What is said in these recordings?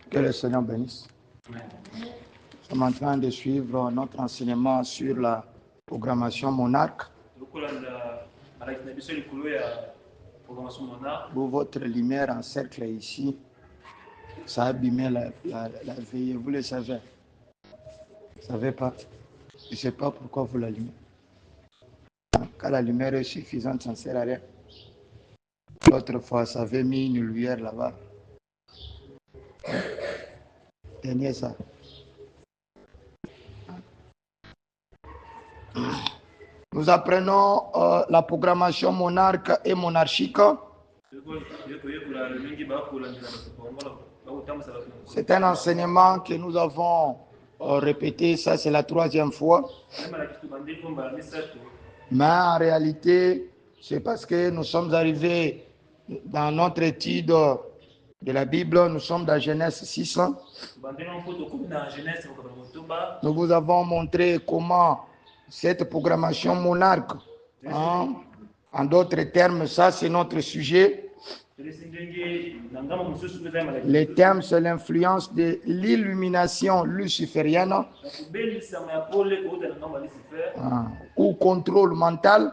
Que le Seigneur bénisse. Nous sommes en train de suivre notre enseignement sur la programmation monarque. Pour votre lumière en cercle ici, ça a abîmé la veille, vous le savez. Vous ne savez pas. Je ne sais pas pourquoi vous l'allumez. Quand la lumière est suffisante, ça ne sert à rien. L'autre fois, ça avait mis une lumière là-bas. Dernier ça. Nous apprenons la programmation monarque et monarchique. C'est un enseignement que nous avons répété, ça c'est la 3e fois. Mais en réalité, c'est parce que nous sommes arrivés dans notre étude de la Bible, nous sommes dans Genèse 6. Nous vous avons montré comment cette programmation monarque, en d'autres termes, ça c'est notre sujet. Les termes, c'est l'influence de l'illumination luciférienne ou contrôle mental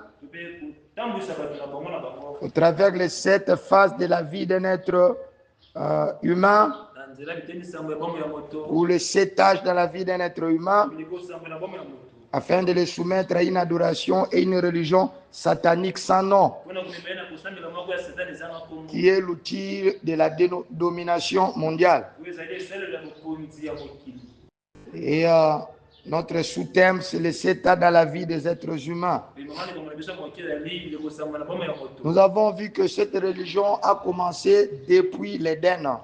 au travers les 7 phases de la vie d'un être humain ou les 7 âges dans la vie d'un être humain afin de les soumettre à une adoration et une religion satanique sans nom, qui est l'outil de la domination mondiale. Et notre sous-thème, c'est les 7 ans dans la vie des êtres humains. Nous avons vu que cette religion a commencé depuis l'Éden.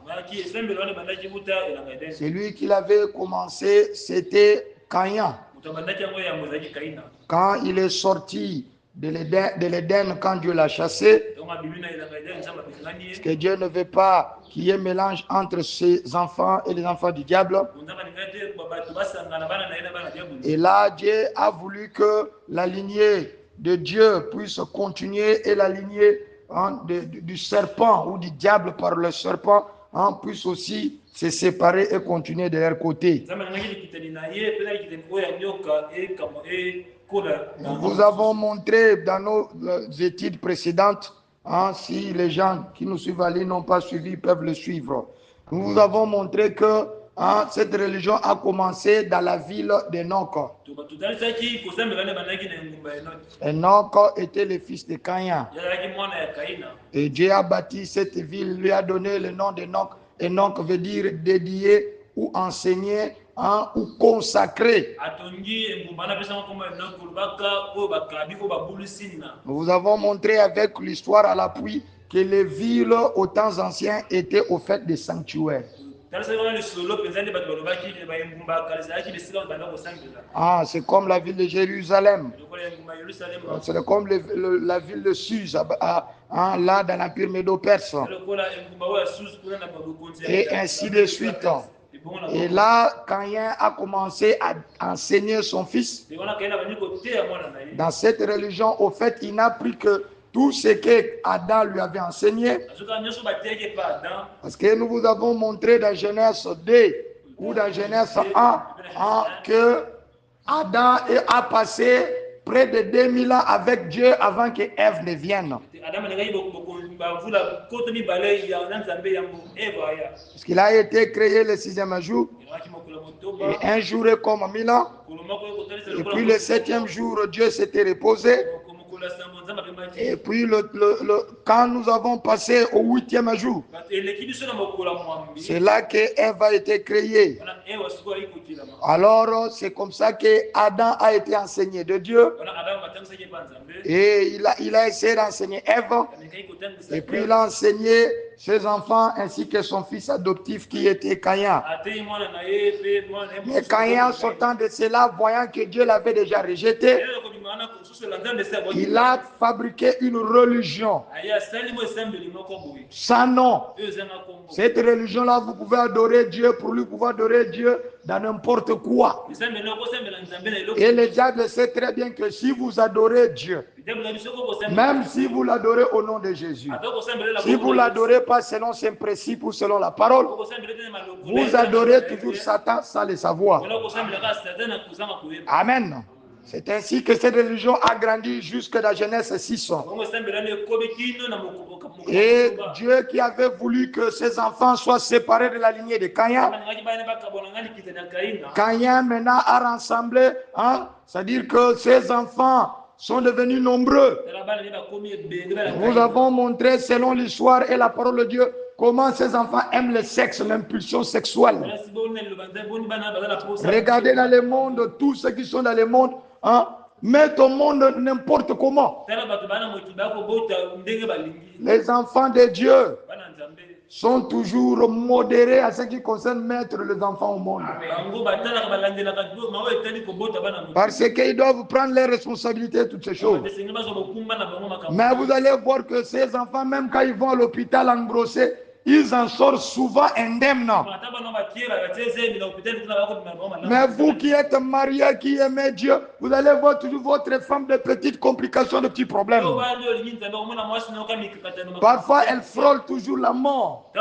Celui qui l'avait commencé, c'était Caïn. Quand il est sorti de l'Éden, quand Dieu l'a chassé, parce que Dieu ne veut pas qu'il y ait mélange entre ses enfants et les enfants du diable. Et là, Dieu a voulu que la lignée de Dieu puisse continuer et la lignée du serpent ou du diable par le serpent puisse aussi se séparer et continuer de leur côté. Nous avons montré dans nos études précédentes, si les gens qui nous suivent à l'île n'ont pas suivi, peuvent le suivre. Nous vous avons montré que cette religion a commencé dans la ville d'Enoch. Enoch était le fils de Caïn. Et Dieu a bâti cette ville, lui a donné le nom d'Enoch. Enoch veut dire dédié ou enseigné ou consacré. Nous vous avons montré avec l'histoire à l'appui que les villes aux temps anciens étaient au fait des sanctuaires. C'est comme la ville de Jérusalem. C'est comme la ville de Suse, là dans l'Empire médo-perse. Et ainsi de suite. Et là, Caïn a commencé à enseigner son fils. Dans cette religion, au fait, il n'a pris que tout ce que Adam lui avait enseigné. Parce que nous vous avons montré dans Genèse 2 ou dans Genèse 1 que Adam a passé près de 2000 ans avec Dieu avant que Ève ne vienne. Parce qu'il a été créé le 6e jour. Et un jour est comme 1000 ans. Et puis le 7e jour, Dieu s'était reposé. Et puis quand nous avons passé au 8e jour, c'est là que Ève a été créée. Alors c'est comme ça que Adam a été enseigné de Dieu. Et il a essayé d'enseigner Ève. Et puis il a enseigné ses enfants ainsi que son fils adoptif qui était Caïn. Mais Caïn, sortant de cela, voyant que Dieu l'avait déjà rejeté, il a fabriqué une religion sans nom. Cette religion-là, vous pouvez adorer Dieu. Pour lui pouvoir adorer Dieu, dans n'importe quoi. Et le diable sait très bien que si vous adorez Dieu, même si vous l'adorez au nom de Jésus, si vous ne l'adorez pas selon ses principes ou selon la parole, vous adorez toujours Satan sans le savoir. Amen. C'est ainsi que cette religion a grandi jusque dans Genèse 6. Et Dieu qui avait voulu que ses enfants soient séparés de la lignée de Caïn, Caïn maintenant a rassemblé, c'est-à-dire que ses enfants sont devenus nombreux. Nous avons montré selon l'histoire et la parole de Dieu comment ces enfants aiment le sexe, l'impulsion sexuelle. Regardez dans le monde, tous ceux qui sont dans le monde, mettent au monde n'importe comment. Les enfants de Dieu sont toujours modérés à ce qui concerne mettre les enfants au monde. Parce qu'ils doivent prendre les responsabilités, toutes ces choses. Mais vous allez voir que ces enfants, même quand ils vont à l'hôpital engrossés, ils en sortent souvent indemnes. Mais vous qui êtes mariés, qui aimez Dieu, vous allez voir toujours votre femme de petites complications, de petits problèmes. Parfois, elle frôle toujours la mort.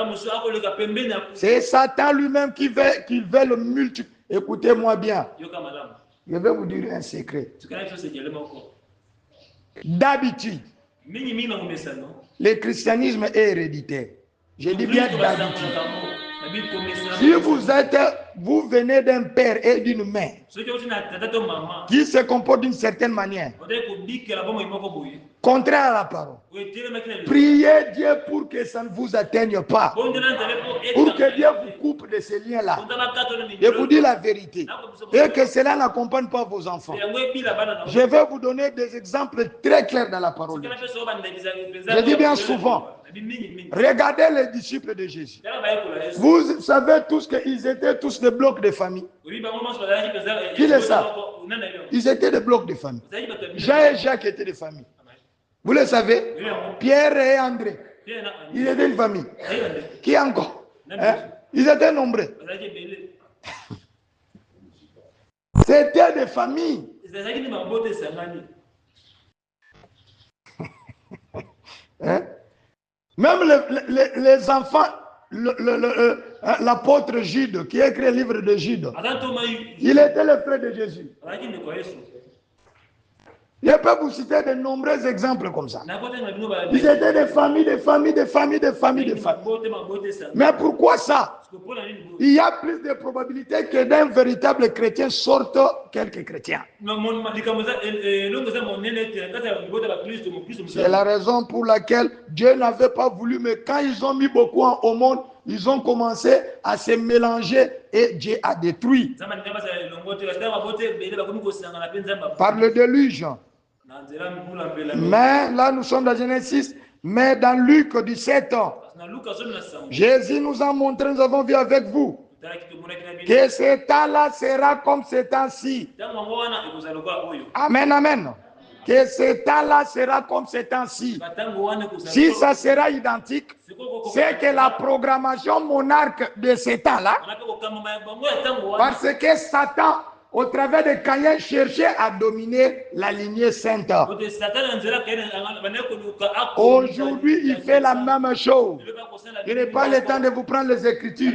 C'est Satan lui-même qui veut le multiplier. Écoutez-moi bien. Je vais vous dire un secret. D'habitude, le christianisme est héréditaire. Je dis bien d'habitude. Si vous venez d'un père et d'une mère qui se comportent d'une certaine manière, contraire à la parole, priez Dieu pour que ça ne vous atteigne pas, pour que Dieu vous coupe de ces liens-là. Je vous dis la vérité, et que cela n'accompagne pas vos enfants. Je vais vous donner des exemples très clairs dans la parole de Dieu. Je dis bien souvent, regardez les disciples de Jésus. Vous savez tous qu'ils étaient tous des blocs de famille. Qui le savent? Ils étaient des blocs de famille. Jean et Jacques étaient des familles. Vous le savez? Pierre et André. Ils étaient une famille. Qui encore? Ils étaient nombreux. C'était des familles. Même les enfants, l'apôtre Jude, qui a écrit le livre de Jude, il était le frère de Jésus. Je peux vous citer de nombreux exemples comme ça. Ils étaient des familles, des familles, des familles, des familles, des familles. Mais pourquoi ça? Il y a plus de probabilités que d'un véritable chrétien sorte quelques chrétiens. C'est la raison pour laquelle Dieu n'avait pas voulu, mais quand ils ont mis beaucoup au monde, ils ont commencé à se mélanger et Dieu a détruit. Par le déluge. Mais là, nous sommes dans Genèse 6, mais dans Luc 17, Jésus nous a montré, nous avons vu avec vous, que ce temps-là sera comme ce temps-ci. Amen, amen. Que ce temps-là sera comme ce temps-ci. Si ça sera identique, c'est que la programmation monarque de ce temps-là, parce que Satan, au travers de Caïn, cherchait à dominer la lignée sainte. Aujourd'hui, il fait la même chose. Je n'ai pas le temps de vous prendre les Écritures.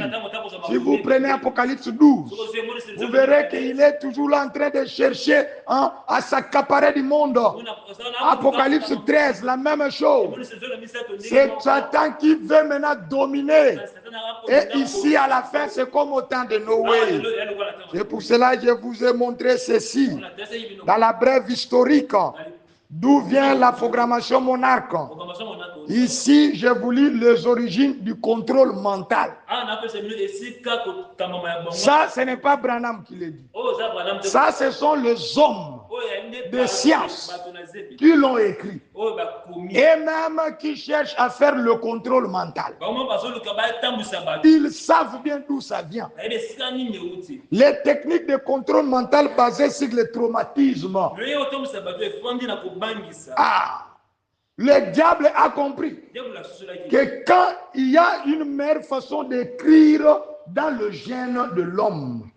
Si vous prenez Apocalypse 12, vous verrez qu'il est toujours là en train de chercher à s'accaparer du monde. Apocalypse 13, la même chose. C'est Satan qui veut maintenant dominer. Et ici, à la fin, c'est comme au temps de Noé. C'est pour cela que je vous ai montré ceci dans la brève historique. D'où vient la programmation monarque? Ici, je vous lis les origines du contrôle mental. Ça, ce n'est pas Branham qui le dit. Ça, ce sont les hommes de science qui l'ont écrit. Et même qui cherchent à faire le contrôle mental. Ils savent bien d'où ça vient. Les techniques de contrôle mental basées sur le traumatisme. Le diable a compris que quand il y a une meilleure façon d'écrire dans le gène de l'homme.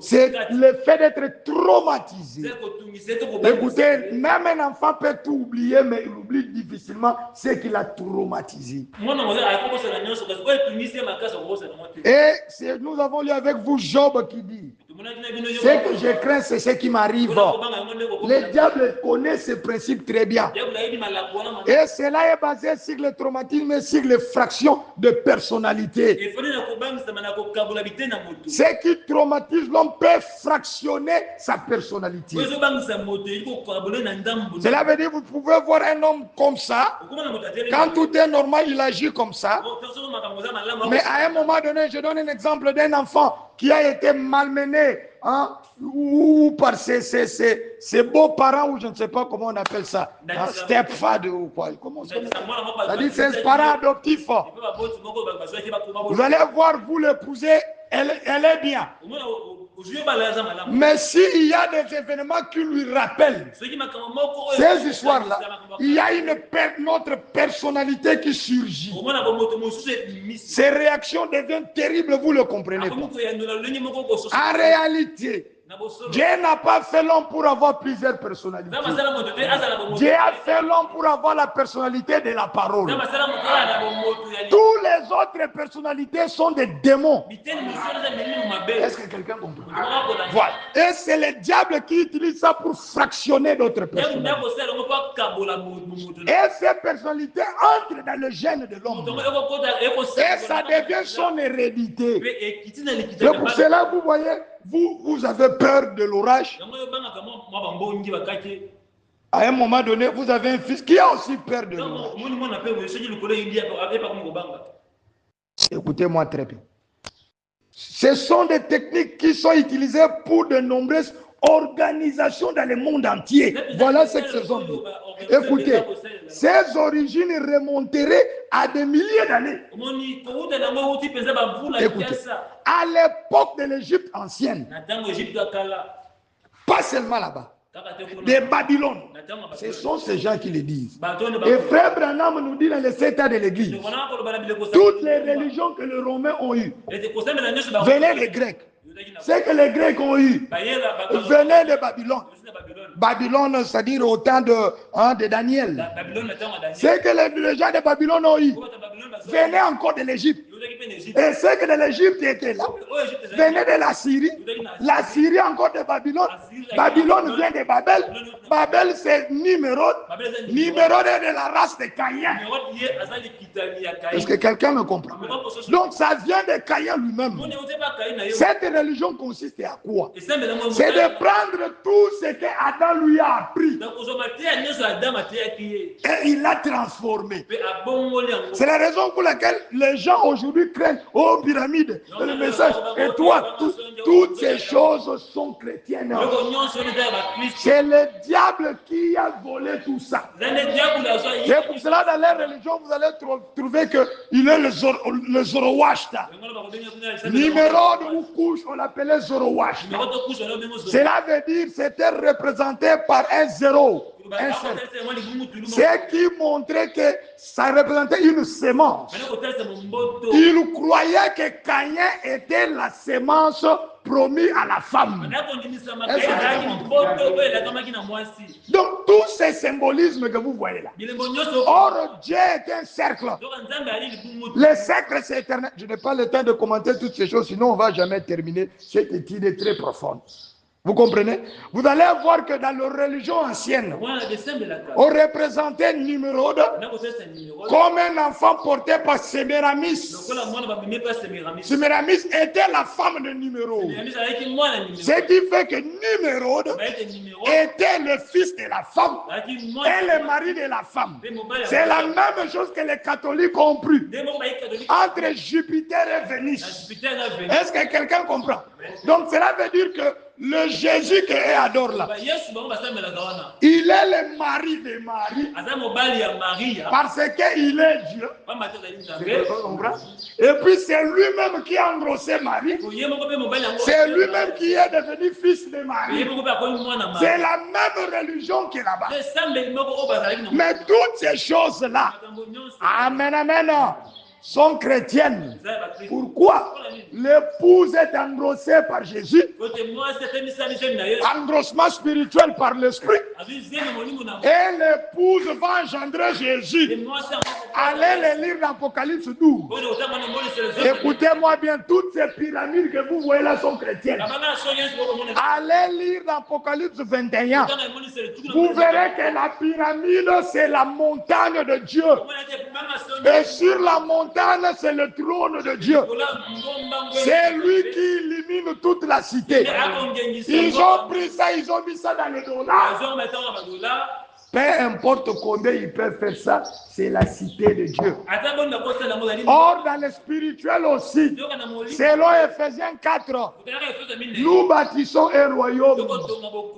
C'est le fait d'être traumatisé. Écoutez, même un enfant peut tout oublier, mais il oublie difficilement ce qu'il a traumatisé. Et nous avons lu avec vous Job qui dit: ce que je crains, c'est ce qui m'arrive. Le diable connaît ce principe très bien. Et cela est basé sur le traumatisme et sur les fractions de personnalité. Ce qui traumatise l'homme peut fractionner sa personnalité. Cela veut dire que vous pouvez voir un homme comme ça. Quand tout est normal, il agit comme ça. Mais à un moment donné, je donne un exemple d'un enfant qui a été malmené, hein, ou par ses beaux-parents, ou je ne sais pas comment on appelle ça, un stepfather ou quoi. Comment ça dit, c'est un parent adoptif. Vous allez voir, vous l'épousez, elle est bien. Mais s'il y a des événements qui lui rappellent ces histoires-là, il y a une autre personnalité qui surgit. Ces réactions deviennent terribles, vous le comprenez pas. En réalité, Dieu n'a pas fait l'homme pour avoir plusieurs personnalités. Dieu a fait l'homme pour avoir la personnalité de la parole. Toutes les autres personnalités sont des démons. Est-ce que quelqu'un comprend? Voilà. Et c'est le diable qui utilise ça pour fractionner d'autres personnalités. Et ces personnalités entrent dans le gène de l'homme. Et ça devient son hérédité. Et pour cela, vous voyez, vous avez peur de l'orage. À un moment donné, vous avez un fils qui a aussi peur de l'orage. Écoutez-moi très bien. Ce sont des techniques qui sont utilisées pour de nombreuses organisations dans le monde entier. Voilà ce que ce sont dit. Écoutez, ces origines remonteraient à des milliers d'années. Écoutez, à l'époque de l'Égypte ancienne, pas seulement là-bas, des Babylone, ce sont ces gens qui le disent. Et Frère Branham nous dit dans les 7 ans de l'Église, toutes les religions que les Romains ont eues venaient des Grecs. Ce que les Grecs ont eu venait de Babylone. Babylone, c'est-à-dire au temps de Daniel. Ce que les gens de Babylone ont eu venait encore de l'Égypte. Et ce que de l'Égypte était là venait de la Syrie. La Syrie encore de Babylone. Babylone vient de Babel. Babel c'est Nimrod. Nimrod est de la race de Caïn. Est-ce que quelqu'un me comprend? Donc ça vient de Caïn lui-même. Cette religion consiste à quoi? C'est de prendre tout ce que Adam lui a appris et il l'a transformé. C'est la raison pour laquelle les gens aujourd'hui craignent pyramides, le message. Et toi, toutes ces choses sont chrétiennes. C'est le diable qui a volé tout ça. C'est pour cela dans les religions, vous allez trouver qu'il est le Zoroaster. Nimrod ou couche, on l'appelait Zoroaster. Cela veut dire c'était représenté par un zéro. Ce qui montrait que ça représentait une sémence. Il croyait que Caïn était la sémence promise à la femme. Donc tous ces symbolismes que vous voyez là. Or Dieu est un cercle. Le cercle c'est éternel. Je n'ai pas le temps de commenter toutes ces choses, sinon on ne va jamais terminer. Cette étude est très profonde. Vous comprenez? Vous allez voir que dans les religions anciennes, on représentait Nimrod comme un enfant porté par Séméramis. Séméramis était la femme de Nimrod. Ce qui fait que Nimrod était le fils de la femme et le mari de la femme. C'est la même chose que les catholiques ont pris entre Jupiter et Vénus. Est-ce que quelqu'un comprend? Donc cela veut dire que le Jésus que eux adorent là, il est le mari de Marie parce qu'il est Dieu. Et puis c'est lui-même qui a engrossé Marie. C'est lui-même qui est devenu fils de Marie. C'est la même religion que là-bas. Mais toutes ces choses-là, amen, amen, sont chrétiennes. Pourquoi? L'épouse est engrossée par Jésus. Engrossement spirituel par l'esprit. Et l'épouse va engendrer Jésus. Allez les lire l'Apocalypse 12. Écoutez-moi bien, toutes ces pyramides que vous voyez là sont chrétiennes. Allez lire l'Apocalypse 21. Vous verrez que la pyramide, c'est la montagne de Dieu. Et sur la montagne, c'est le trône de Dieu. C'est lui qui illumine toute la cité. Ils ont pris ça, ils ont mis ça dans les dollars. Peu importe combien ils peuvent faire ça, c'est la cité de Dieu. Or, dans le spirituel aussi, selon Ephésiens 4, nous bâtissons un royaume.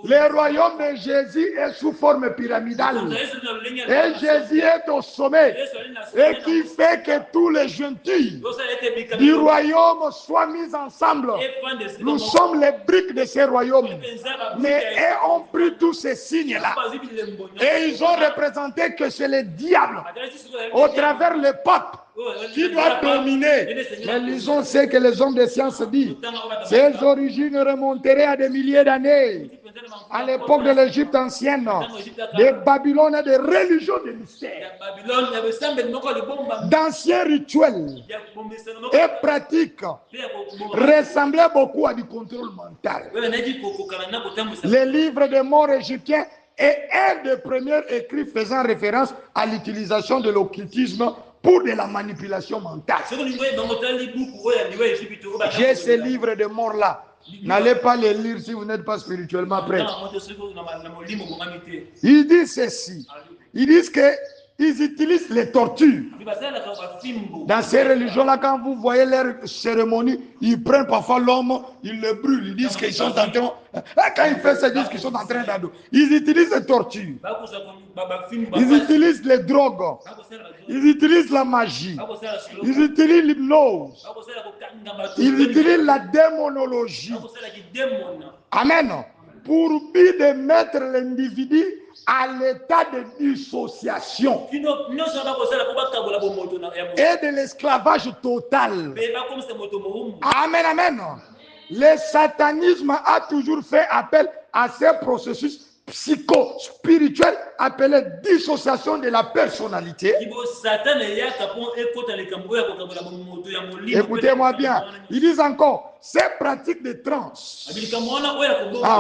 Le royaume de Jésus est sous forme pyramidale. Et Jésus est au sommet. Et qui fait que tous les gentils du royaume soient mis ensemble. Nous sommes les briques de ce royaume. Mais eux ont pris tous ces signes-là. Et ils ont représenté que c'est le diable au travers le pape qui doit dominer. Mais lisons ce que les hommes de science disent. Ses origines remonteraient à des milliers d'années, à l'époque de l'Égypte ancienne, des Babylone et des religions de mystère, d'anciens rituels et pratiques ressemblaient beaucoup à du contrôle mental. Les livres des morts égyptiens est un des premiers écrits faisant référence à l'utilisation de l'occultisme pour de la manipulation mentale. J'ai ces livres de morts-là. N'allez pas les lire si vous n'êtes pas spirituellement prêt. Ils disent ceci. Ils disent qu'ils utilisent les tortures. Dans ces religions-là, quand vous voyez leurs cérémonies, ils prennent parfois l'homme, ils le brûlent. Ils disent qu'ils sont en train... Quand ils font ça, ils disent qu'ils sont en train d'ado. Ils utilisent les tortures. Ils utilisent les drogues. Ils utilisent la magie. Ils utilisent l'hypnose. Ils utilisent la démonologie. Amen. Pour but de mettre l'individu à l'état de dissociation et de l'esclavage total. Amen, amen. Le satanisme a toujours fait appel à ces processus psycho-spirituels appelés dissociation de la personnalité. Écoutez-moi bien, ils disent encore, ces pratiques de transe.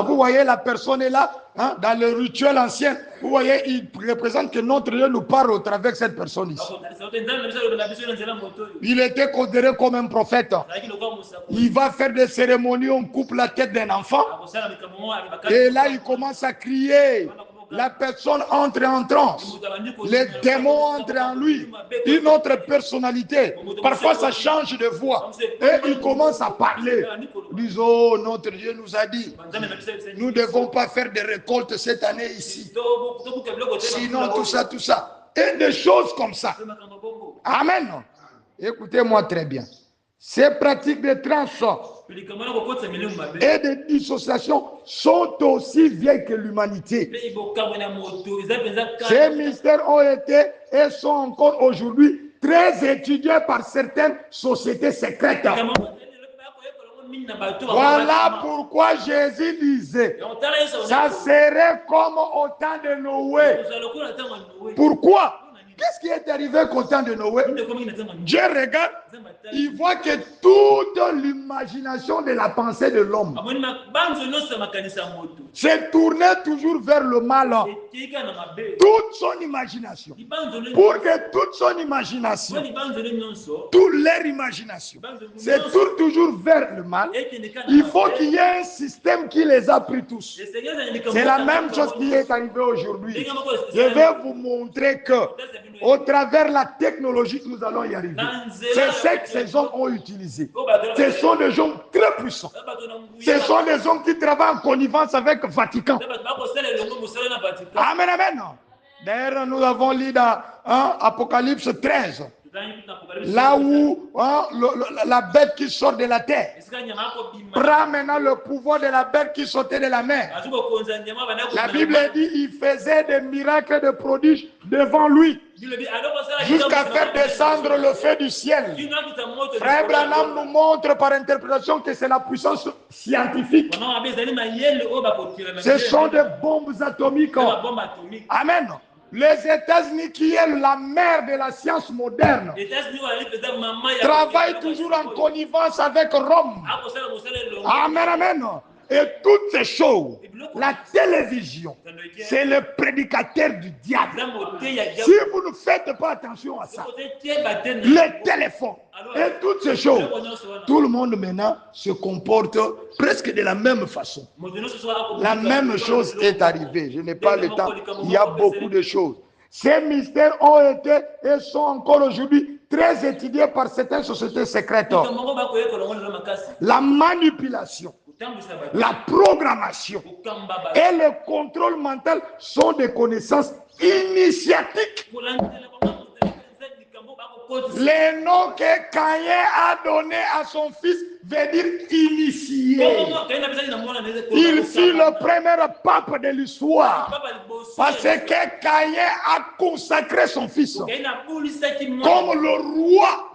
Vous voyez, la personne est là, dans le rituel ancien, vous voyez, il représente que notre Dieu nous parle au travers de cette personne ici. Il était considéré comme un prophète. Il va faire des cérémonies, on coupe la tête d'un enfant. Et là, il commence à crier. La personne entre en transe. Les démons entrent en lui. Une autre personnalité. Parfois, ça change de voix. Et il commence à parler. Ils disent, oh, notre Dieu nous a dit, nous ne devons pas faire de récolte cette année ici. Sinon, tout ça. Et des choses comme ça. Amen. Écoutez-moi très bien. Ces pratiques de transe et de dissociation sont aussi vieilles que l'humanité. Ces mystères ont été et sont encore aujourd'hui très étudiés par certaines sociétés secrètes. Voilà pourquoi Jésus disait, ça serait comme au temps de Noé. Pourquoi? Qu'est-ce qui est arrivé au temps de Noé? Dieu regarde, il voit que toute l'imagination de la pensée de l'homme se tournait toujours vers le mal. Toute son imagination. Pour que toute son imagination, toute leur imagination, se tourne toujours vers le mal, il faut qu'il y ait un système qui les a pris tous. C'est la même chose qui est arrivée aujourd'hui. Je vais vous montrer que au travers de la technologie, nous allons y arriver. C'est ce que ces hommes ont utilisé. Ce sont des gens très puissants. Ce sont des hommes qui travaillent en connivence avec le Vatican. Amen, amen. D'ailleurs, nous avons lu dans Apocalypse 13. Là où la bête qui sort de la terre prend maintenant le pouvoir de la bête qui sortait de la mer. La Bible dit il faisait des miracles, de prodiges devant lui, jusqu'à faire descendre le feu du ciel. Frère Branham nous montre par interprétation que c'est la puissance scientifique. Ce sont des bombes atomiques. Amen. Les États-Unis, qui est la mère de la science moderne, travaillent toujours en connivence avec Rome. Amen, amen. Et toutes ces choses, la télévision, c'est le prédicateur du diable. Si vous ne faites pas attention à ça, les téléphones et toutes ces choses, tout le monde maintenant se comporte presque de la même façon. La même chose est arrivée. Je n'ai pas le temps. Il y a beaucoup de choses. Ces mystères ont été et sont encore aujourd'hui très étudiés par certaines sociétés secrètes. La manipulation, la programmation et le contrôle mental sont des connaissances initiatiques. Le nom que Caïn a donné à son fils veut dire initié. Il fut le premier pape de l'histoire parce que Caïn a consacré son fils comme le roi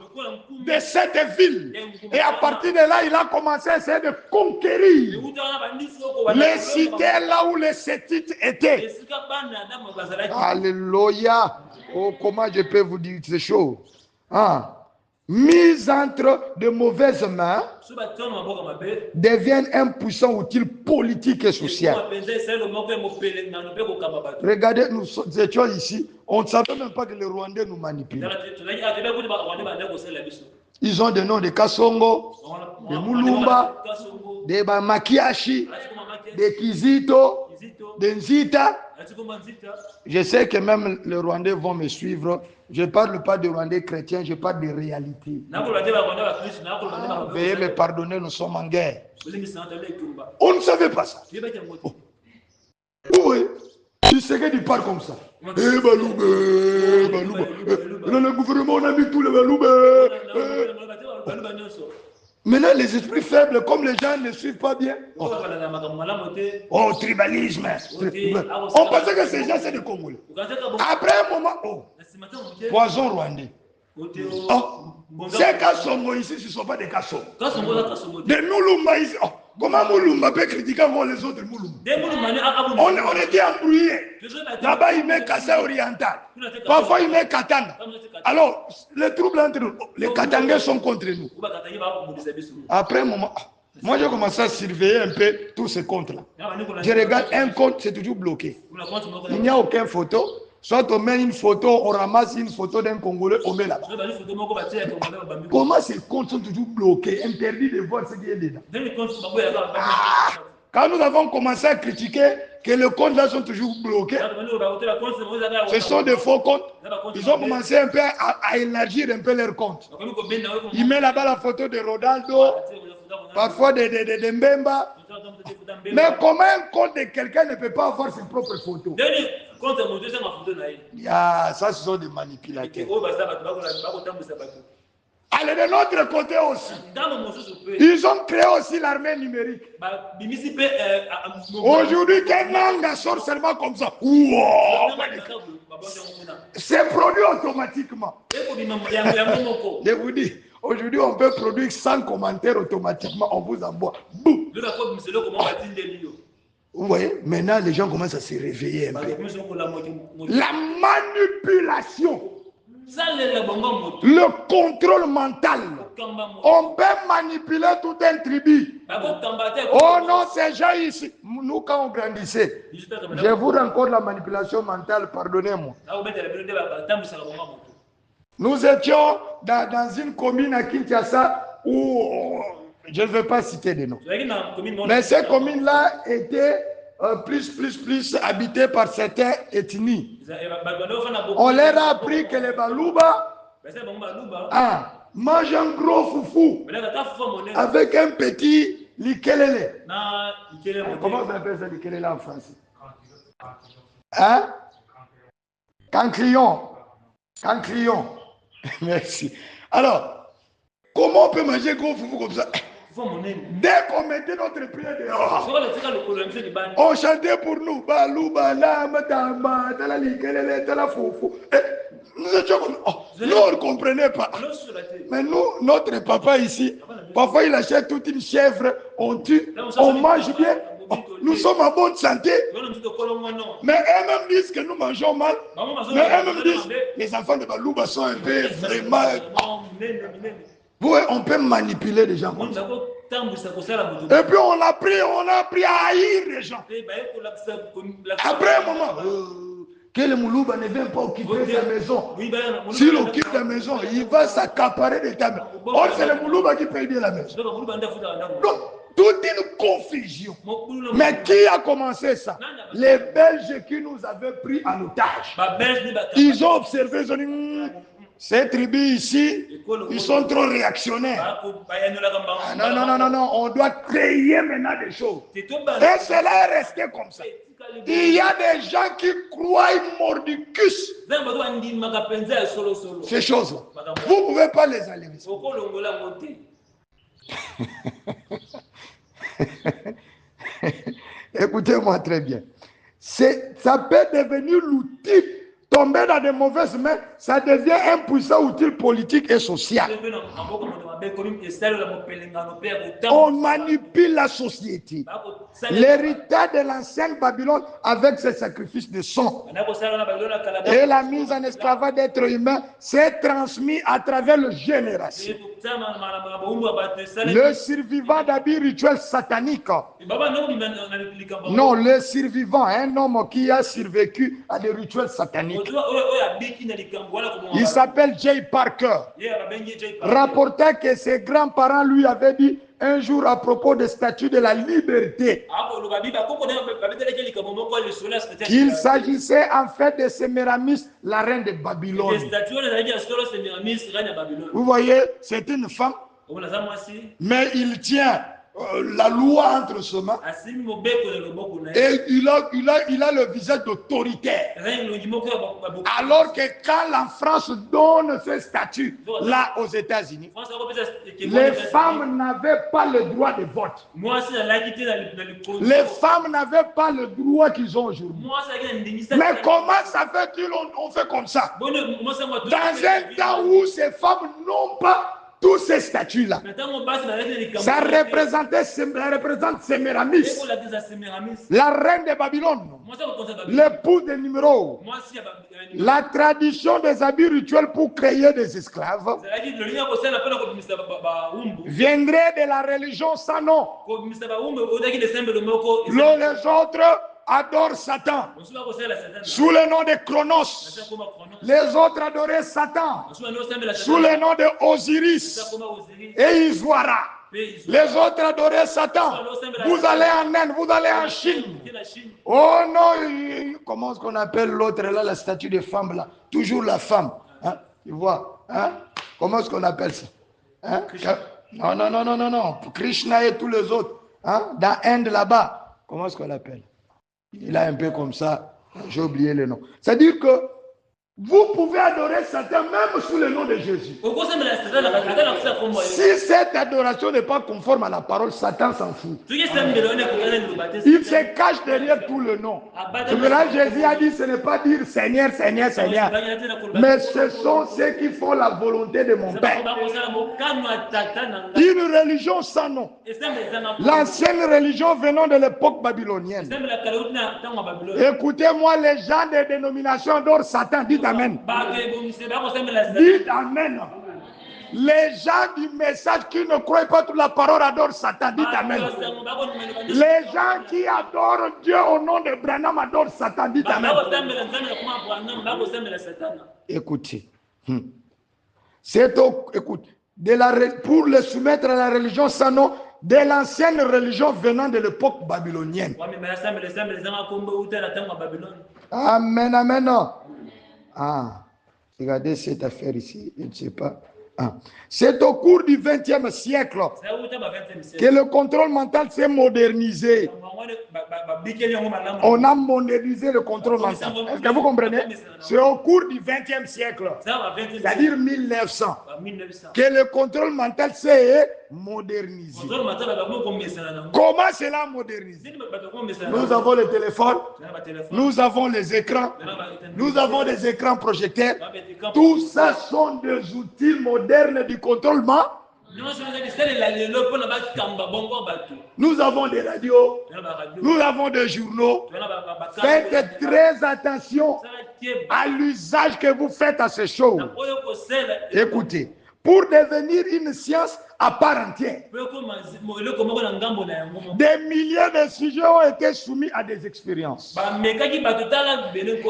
de cette ville. Et à partir de là, il a commencé à essayer de conquérir les cités là où les Sétites étaient. Alléluia. Oh, comment je peux vous dire ces choses? Mise entre de mauvaises mains, deviennent un puissant outil politique et social. Regardez, nous étions ici, on ne savait même pas que les Rwandais nous manipulent. Ils ont des noms de Kasongo, de Mulumba, de Makiashi, de Kizito, de Nzita. Je sais que même les Rwandais vont me suivre. Je ne parle pas de Rwandais chrétiens, je parle de réalité. Veuillez me pardonner, nous sommes en guerre. On ne savait pas ça. Oh. Oui, tu sais que tu parles comme ça. Le gouvernement, on a mis tous les Baloubé. Maintenant, les esprits faibles, comme les gens ne suivent pas bien. Oh, tribalisme. On pensait que ces gens, c'est des Congolais. Après un moment, poison rwandais. Ces Kassongo ici, ce ne sont pas des Kassongo. Des Moulumba ici. Comment Moulumba peut critiquer encore les autres Moulumba? On était embrouillés. Là-bas, il met Kassa oriental. Parfois, il met Katanga. Alors, les troubles entre nous, les Katangais sont contre nous. Après un moment, moi, j'ai commencé à surveiller un peu tous ces comptes-là. Je regarde un compte, c'est toujours bloqué. Il n'y a aucune photo. Soit on met une photo, on ramasse une photo d'un Congolais, on met là-bas. Comment ces comptes sont toujours bloqués, interdits de voir ce qui est dedans? Quand nous avons commencé à critiquer que les comptes là sont toujours bloqués, ce sont des faux comptes. Ils ont commencé un peu à élargir un peu leurs comptes. Ils mettent là-bas la photo de Ronaldo, parfois de Mbemba. Mais comment un compte de quelqu'un ne peut pas avoir ses propres photos? Ça, ce sont des manipulateurs. Allez, de l'autre côté aussi. Ils ont créé aussi l'armée numérique. Aujourd'hui, qu'un langue sort seulement comme ça. C'est produit automatiquement. Je vous dis, aujourd'hui, on peut produire 100 commentaires automatiquement. On vous envoie. Boum. Vous voyez, maintenant, les gens commencent à se réveiller un peu. La manipulation. Le contrôle mental. On peut manipuler tout un tribu. Oh non, ces gens ici. Nous, quand on grandissait, je vous raconte la manipulation mentale, pardonnez-moi. Nous étions dans une commune à Kinshasa où, je ne veux pas citer des noms, mais ces communes-là étaient plus habitées par certaines ethnies. On leur a appris que les Balouba mangent un gros foufou avec un petit likelele. Comment on appelle ça, likelele en français? Canclion. Canclion. Merci. Alors, comment on peut manger gros foufou comme ça? Dès qu'on mettait notre prière dehors, on chantait pour nous. Nous étions comme nous, on ne comprenait pas. Mais nous, notre papa ici, parfois il achète toute une chèvre, on tue, on mange bien. Nous sommes en bonne santé. Mais eux-mêmes disent que nous mangeons mal. Mais eux-mêmes disent les enfants de Balouba sont un peu vraiment. On peut manipuler les gens comme ça. Et puis on a appris à haïr les gens. Après un moment, que le Moulouba ne vient pas occuper sa maison. S'il occupe la maison, il va s'accaparer des tables. Or, c'est le Moulouba qui paye bien la maison. Donc, toute une confusion. Mais qui a commencé ça? Les Belges qui nous avaient pris en otage. Ils ont observé, ils ont dit, ces tribus ici, ils sont trop réactionnaires. Non, on doit créer maintenant des choses. Et cela est resté comme ça. Il y a des gens qui croient mordicus. Ces choses-là. Vous ne pouvez pas les enlever. Écoutez-moi très bien. Ça peut devenir l'outil. Tomber dans de mauvaises mains, ça devient un puissant outil politique et social. On manipule la société. L'héritage de l'ancienne Babylone avec ses sacrifices de sang et la mise en esclavage d'êtres humains s'est transmis à travers les générations. Le survivant d'habits rituels sataniques. Non, le survivant, un homme qui a survécu à des rituels sataniques. Il s'appelle Jay Parker. Rapportait que ses grands-parents lui avaient dit un jour à propos des statues de la liberté qu'il s'agissait en fait de Sémiramis, la reine de Babylone. Vous voyez, c'est une femme, mais il tient la loi entre ses mains et il a le visage d'autoritaire. Alors que quand la France donne ce statut là aux États-Unis, les femmes n'avaient pas le droit de vote. Les femmes n'avaient pas le droit qu'ils ont aujourd'hui. Mais comment ça fait qu'on fait comme ça? Dans un temps où ces femmes n'ont pas tous ces statuts-là, ça représente Sémiramis, la reine de Babylone, l'épouse des numéros. La tradition des habits rituels pour créer des esclaves viendrait de la religion sans nom. Les autres adorent Satan sous le nom de Chronos. Les autres adoraient Satan sous le nom de Osiris et Iswara. Les autres adoraient Satan. Vous allez en Inde, vous allez en Chine. Oh non, comment est-ce qu'on appelle l'autre là, la statue de femme là? Toujours la femme. Hein? Tu vois? Hein? Comment est-ce qu'on appelle ça? Hein? Non. Krishna et tous les autres. Hein? Dans l'Inde là-bas. Comment est-ce qu'on l'appelle? Il a un peu comme ça. J'ai oublié le nom. C'est-à-dire que vous pouvez adorer Satan même sous le nom de Jésus. Si cette adoration n'est pas conforme à la parole, Satan s'en fout. Il se cache derrière tout le nom. Jésus a dit, ce n'est pas dire Seigneur, Seigneur, Seigneur. Mais ce sont ceux qui font la volonté de mon Père. Une religion sans nom. L'ancienne religion venant de l'époque babylonienne. Écoutez-moi, les gens des dénominations adorent Satan. Dites Amen. Dites Amen. Les gens du message qui ne croient pas toute la parole adorent Satan. Dites Amen. Les gens qui adorent Dieu au nom de Branham adorent Satan. Dites Amen. Écoutez. Écoute, pour les soumettre à la religion sans nom, de l'ancienne religion venant de l'époque babylonienne. Amen, amen. Ah, regardez cette affaire ici, je ne sais pas. C'est au cours du XXe siècle que le contrôle mental s'est modernisé. On a modernisé le contrôle mental. Est-ce que vous comprenez? C'est au cours du XXe siècle, c'est-à-dire 1900, que le contrôle mental s'est modernisé. Comment cela modernisé? Nous avons le téléphone, nous avons les écrans, nous avons des écrans projecteurs. Tout ça sont des outils modernes du contrôle mental. Nous avons des radios, nous avons des journaux. Faites très attention à l'usage que vous faites à ces choses. Écoutez, pour devenir une science à part entière, des milliers de sujets ont été soumis à des expériences.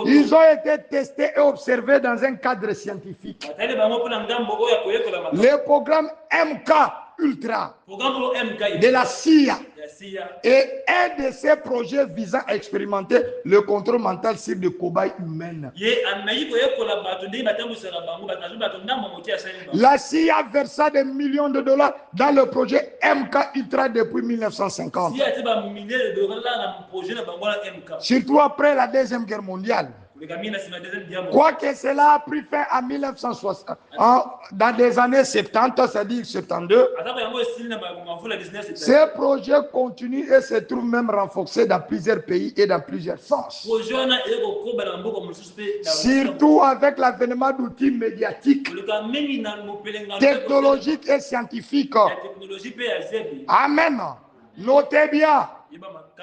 Ils ont été testés et observés dans un cadre scientifique. Le programme MK Ultra de la CIA est un de ces projets visant à expérimenter le contrôle mental sur des cobayes humaines. La CIA versa des millions de dollars dans le projet MK Ultra depuis 1950. Surtout après la Deuxième Guerre mondiale. Quoique cela a pris fin en 1960, dans les années 70, c'est-à-dire 72, ces projets continuent et se trouvent même renforcés dans plusieurs pays et dans plusieurs sens. Surtout avec l'avènement d'outils médiatiques, technologiques et scientifiques. Amen. Notez bien,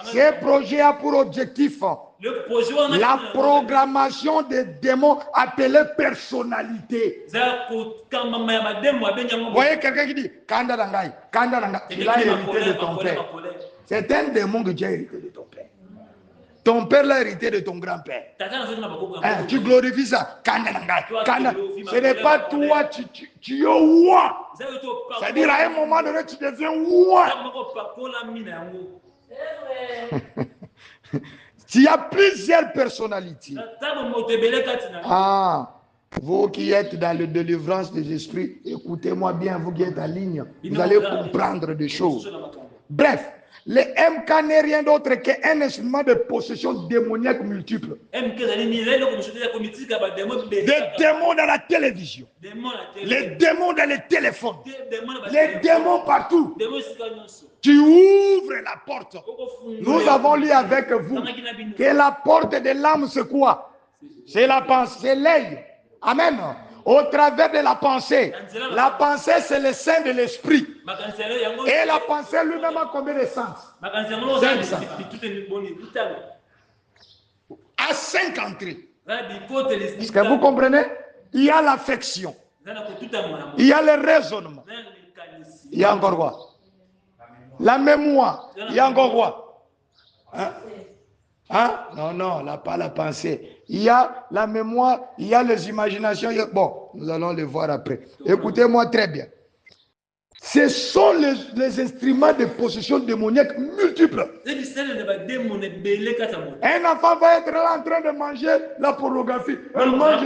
ce projet a pour objectif la programmation des démons appelés personnalités. Vous voyez quelqu'un qui dit Kanda Dangai, Kanda Dangai, il a hérité de ton père. C'est un démon que tu as hérité de ton père. Ton père l'a hérité de ton grand-père. Tu glorifies ça. Kanda Dangai, Kanda. Ce n'est pas toi, tu es roi. C'est-à-dire à un moment donné, tu deviens roi. Il y a plusieurs personnalités. Vous qui êtes dans la délivrance des esprits, écoutez-moi bien, vous qui êtes en ligne, vous allez comprendre des choses. Bref, le MK n'est rien d'autre qu'un instrument de possession démoniaque multiple. Des démons dans la télévision, les démons dans les téléphones, les démons partout. Tu ouvres la porte. Nous avons lu avec vous que la porte de l'âme, c'est quoi? C'est la pensée, c'est l'œil. Amen. Au travers de la pensée, c'est le sein de l'esprit. Et la pensée lui-même a combien de sens? 5 sens. À 5 entrées. Est-ce que vous comprenez? Il y a l'affection. Il y a le raisonnement. Il y a encore quoi? La mémoire. Il y a encore quoi? Non, là, pas la pensée. Il y a la mémoire, il y a les imaginations. Bon, nous allons les voir après. Écoutez-moi très bien. Ce sont les instruments de possession démoniaque multiples. Un enfant va être là en train de manger la pornographie. Elle mange.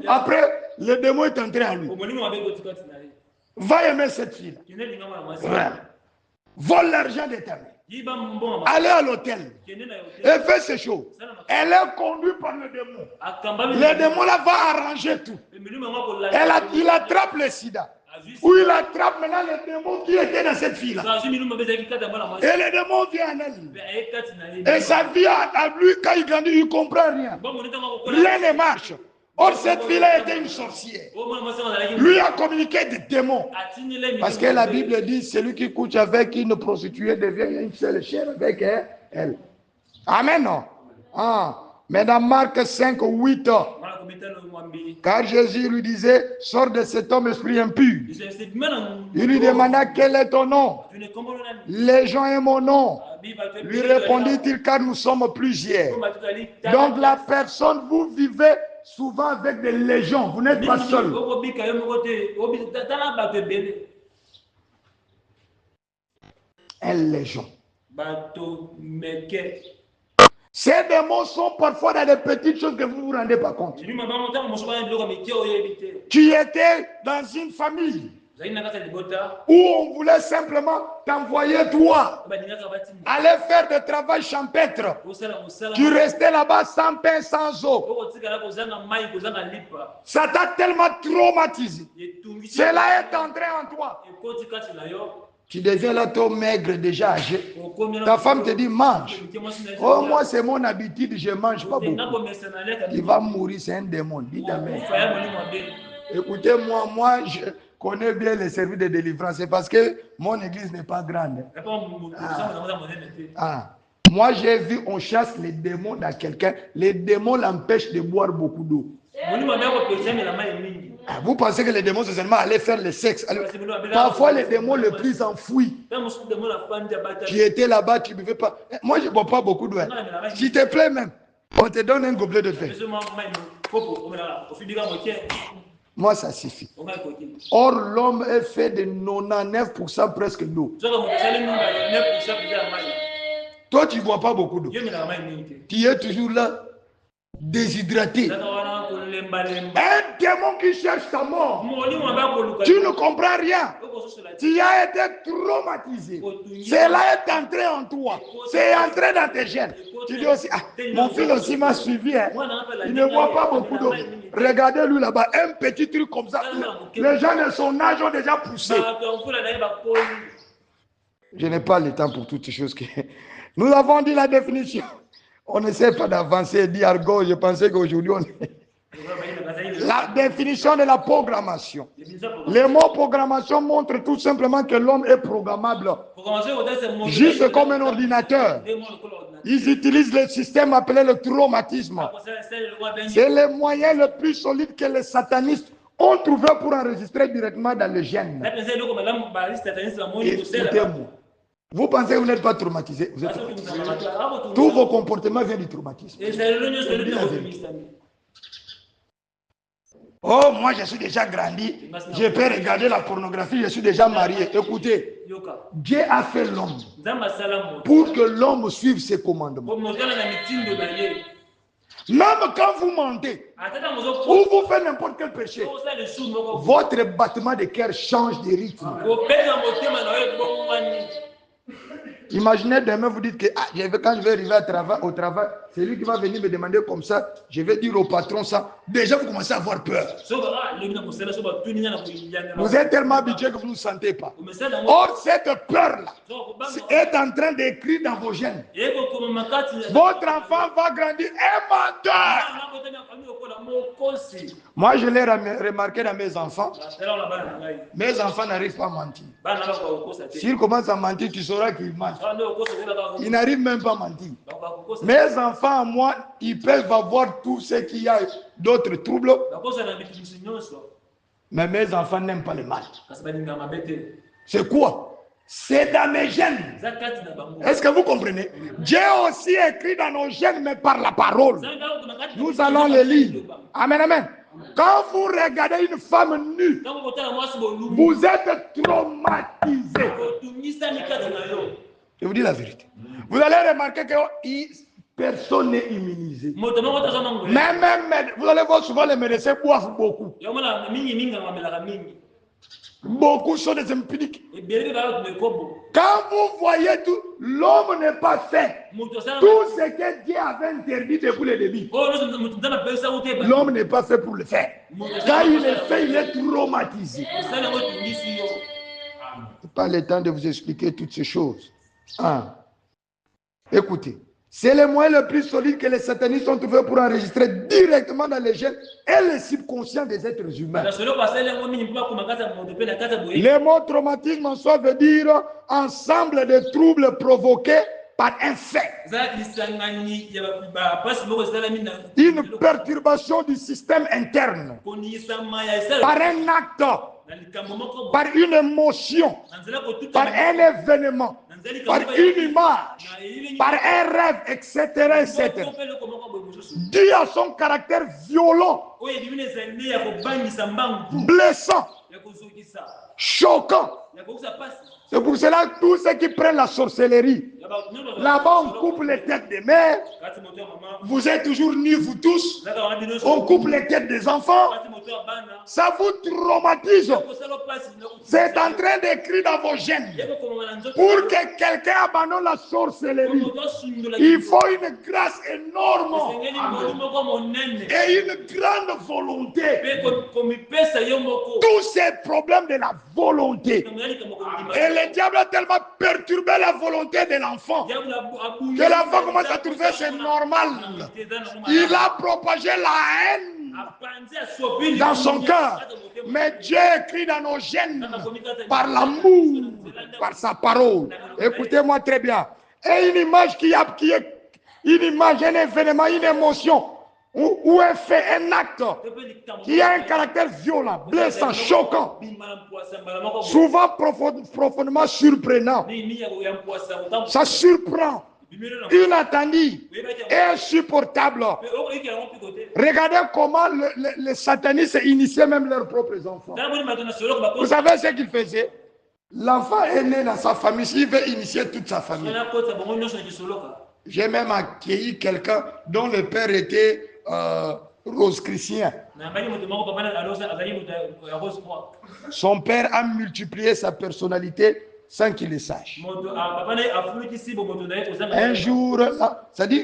Après, le démon est entré en lui. Va aimer cette fille-là. Vole l'argent d'éternel. Allez à l'hôtel et fait ces choses. Elle est conduite par le démon. Le démon là va arranger tout. Il attrape le sida. Ou il attrape maintenant le démon qui était dans cette fille là. Et le démon vient en elle. Et sa vie à lui, quand il grandit, il ne comprend rien. Rien ne marche. Or, cette fille-là était une sorcière. Lui a communiqué des démons. Parce que la Bible dit, celui qui couche avec une prostituée devient une seule chair avec elle. Amen. Mais dans Marc 5, 8, car Jésus lui disait, sors de cet homme esprit impur. Il lui demanda, quel est ton nom? Les gens aiment mon nom. Lui répondit-il, car nous sommes plusieurs. Donc la personne, vous vivez souvent avec des légions, vous n'êtes pas seul. Un légion. Ces démons sont parfois dans des petites choses que vous ne vous rendez pas compte. Tu étais dans une famille où on voulait simplement t'envoyer toi aller faire du travail champêtre. Tu restais là-bas sans pain, sans eau. Ça t'a tellement traumatisé. Cela est entré en toi. Tu deviens là trop maigre, déjà âgé. Ta femme te dit mange. Oh, moi c'est mon habitude, je ne mange pas beaucoup. Il va mourir, c'est un démon. Dis d'amen. Écoutez, moi je connais bien les services de délivrance. C'est parce que mon église n'est pas grande. Moi j'ai vu, on chasse les démons dans quelqu'un. Les démons l'empêchent de boire beaucoup d'eau. Vous pensez que les démons, c'est seulement aller faire le sexe. Parfois, les démons le plus enfouis. Tu étais là-bas, tu ne buvais pas. Moi, je ne bois pas beaucoup d'eau. S'il te plaît même, on te donne un gobelet de thé. Moi, ça suffit. Or, l'homme est fait de 99% presque d'eau. Toi, tu ne bois pas beaucoup d'eau. Tu es toujours là, déshydraté. Un démon qui cherche ta mort. Tu ne comprends rien. Tu as été traumatisé. Cela est entré en toi. C'est entré dans tes gènes. Tu dis aussi, mon fils aussi m'a suivi. Il ne boit pas beaucoup d'eau. Regardez-lui là-bas, un petit truc comme ça. Les gens de son âge ont déjà poussé. Je n'ai pas le temps pour toutes ces choses. Nous avons dit la définition. On n'essaie pas d'avancer et dire argot. Je pensais qu'aujourd'hui, on est... La définition de la programmation. Le mot programmation montre tout simplement que l'homme est programmable. Juste comme un ordinateur. Ils utilisent le système appelé le traumatisme. C'est le moyen le plus solide que les satanistes ont trouvé pour enregistrer directement dans le gène. Écoutez-moi. Vous pensez que vous n'êtes pas traumatisé? Vous êtes traumatisé. Tous vos comportements viennent du traumatisme. Oh, moi je suis déjà grandi, je peux regarder la pornographie, je suis déjà marié. Écoutez, Dieu a fait l'homme pour que l'homme suive ses commandements. Même quand vous mentez ou vous faites n'importe quel péché, votre battement de cœur change de rythme. Imaginez demain, vous dites que quand je vais arriver au travail, c'est lui qui va venir me demander comme ça, je vais dire au patron ça. Déjà, vous commencez à avoir peur. Vous êtes tellement habitué que vous ne vous sentez pas. Or, cette peur-là est en train d'écrire dans vos gènes. Votre enfant va grandir un menteur. Moi, je l'ai remarqué dans mes enfants. Mes enfants n'arrivent pas à mentir. S'ils commencent à mentir, tu sauras qu'ils mentent. Ils n'arrivent même pas à mentir. Mes enfants, moi, ils peuvent avoir tout ce qu'il y a d'autres troubles. Mais mes enfants n'aiment pas le mal. C'est quoi? C'est dans mes gènes. Est-ce que vous comprenez? Dieu aussi écrit dans nos gènes, mais par la parole. Nous allons le lire. Amen, amen. Quand vous regardez une femme nue, vous êtes traumatisé. Je vous dis la vérité. Vous allez remarquer que personne n'est immunisé. Même, vous allez voir souvent les médecins boivent beaucoup. Beaucoup sont des impudiques. Quand vous voyez tout, l'homme n'est pas fait. Tout ce que Dieu avait interdit depuis le début, l'homme n'est pas fait pour le faire. Quand il est fait, il est traumatisé. Je n'ai pas le temps de vous expliquer toutes ces choses. Écoutez, c'est le moyen le plus solide que les satanistes ont trouvé pour enregistrer directement dans les gènes et les subconscients des êtres humains. Le mot traumatisme en soi veut dire ensemble de troubles provoqués par un fait. Une perturbation du système interne. Par un acte. Par une émotion. Par un événement. Par une image, par un rêve, etc., etc. Dieu a son caractère violent, blessant, choquant, C'est pour cela que tous ceux qui prennent la sorcellerie, là-bas on coupe les têtes des mères, vous êtes toujours nus vous tous, on coupe les têtes des enfants, ça vous traumatise. C'est en train d'écrire dans vos gènes. Pour que quelqu'un abandonne la sorcellerie, il faut une grâce énorme et une grande volonté. Tous ces problèmes de la volonté. Et le diable a tellement perturbé la volonté de l'enfant que l'enfant commence à trouver c'est normal. Il a propagé la haine dans son cœur. Mais Dieu écrit dans nos gènes par l'amour, par sa parole. Écoutez-moi très bien. Et une image qui est une image, un événement, une émotion ou un fait, un acte qui a un caractère violent, blessant, choquant, souvent profondément surprenant. Ça surprend, inattendu et insupportable. Regardez comment les satanistes initiaient même leurs propres enfants. Vous savez ce qu'ils faisaient? L'enfant est né dans sa famille, il veut initier toute sa famille. J'ai même accueilli quelqu'un dont le père était rose-chrétien. Son père a multiplié sa personnalité sans qu'il le sache. Un jour, c'est-à-dire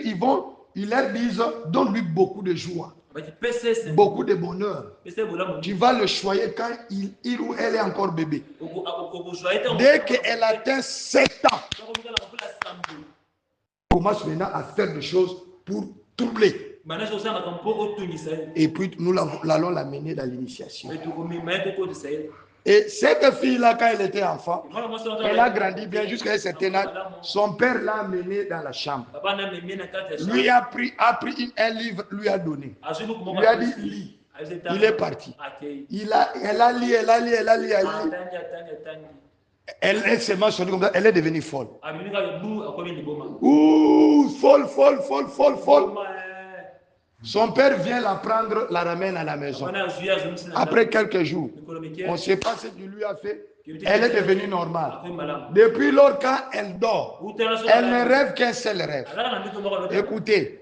ils leur disent, donne-lui beaucoup de joie, beaucoup de bonheur. Tu vas le choyer quand il ou elle est encore bébé. Dès qu'elle atteint 7 ans, commence maintenant à faire des choses pour troubler. Et puis nous allons l'amener dans l'initiation. Et cette fille-là, quand elle était enfant, elle a grandi bien jusqu'à un certain âge. Son père l'a amenée dans la chambre. Lui a pris un livre, lui a donné. Lui a dit, lis. Il est parti. Elle a lu. Elle s'est mentionnée comme ça, elle est devenue folle. Ouh, folle. Son père vient la prendre, la ramène à la maison. Après quelques jours, on ne sait pas ce qu'il lui a fait. Elle est devenue normale. Depuis lors, quand elle dort, elle ne rêve qu'un seul rêve. Écoutez,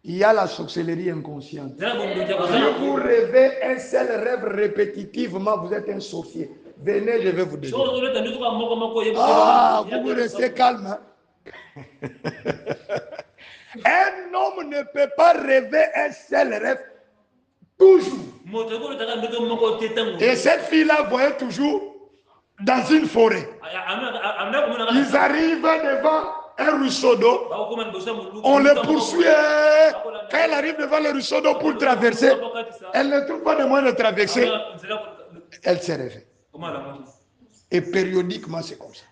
il y a la sorcellerie inconsciente. Si vous rêvez un seul rêve répétitivement, vous êtes un sorcier. Venez, je vais vous dire. Ah, vous restez calme. Hein? Un homme ne peut pas rêver un seul rêve toujours. Et cette fille-là voyait toujours dans une forêt. Ils arrivent devant un ruisseau d'eau. On le poursuit. Quand elle arrive devant le ruisseau d'eau pour traverser, elle ne trouve pas de moyen de traverser. Elle s'est réveillée. Et périodiquement, c'est comme ça.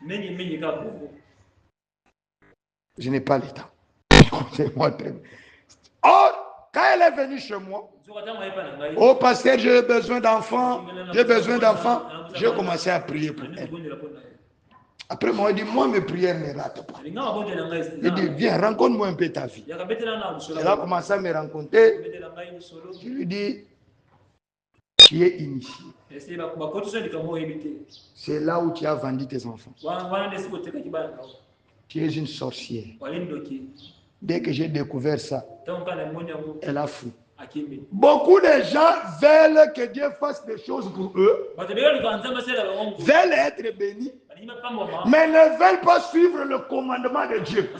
Je n'ai pas le temps. Écoutez-moi très bien. Or, quand elle est venue chez moi, oh pasteur, j'ai besoin d'enfants, j'ai commencé à prier pour elle. Après, moi, il dit, moi, mes prières ne ratent pas. Il dit, viens, rencontre-moi un peu ta vie. Elle a commencé à me rencontrer. Je lui dis, tu es initié. C'est là où tu as vendu tes enfants. Tu es une sorcière. Dès que j'ai découvert ça, elle a fui. Beaucoup de gens veulent que Dieu fasse des choses pour eux, veulent être bénis, mais ne veulent pas suivre le commandement de Dieu.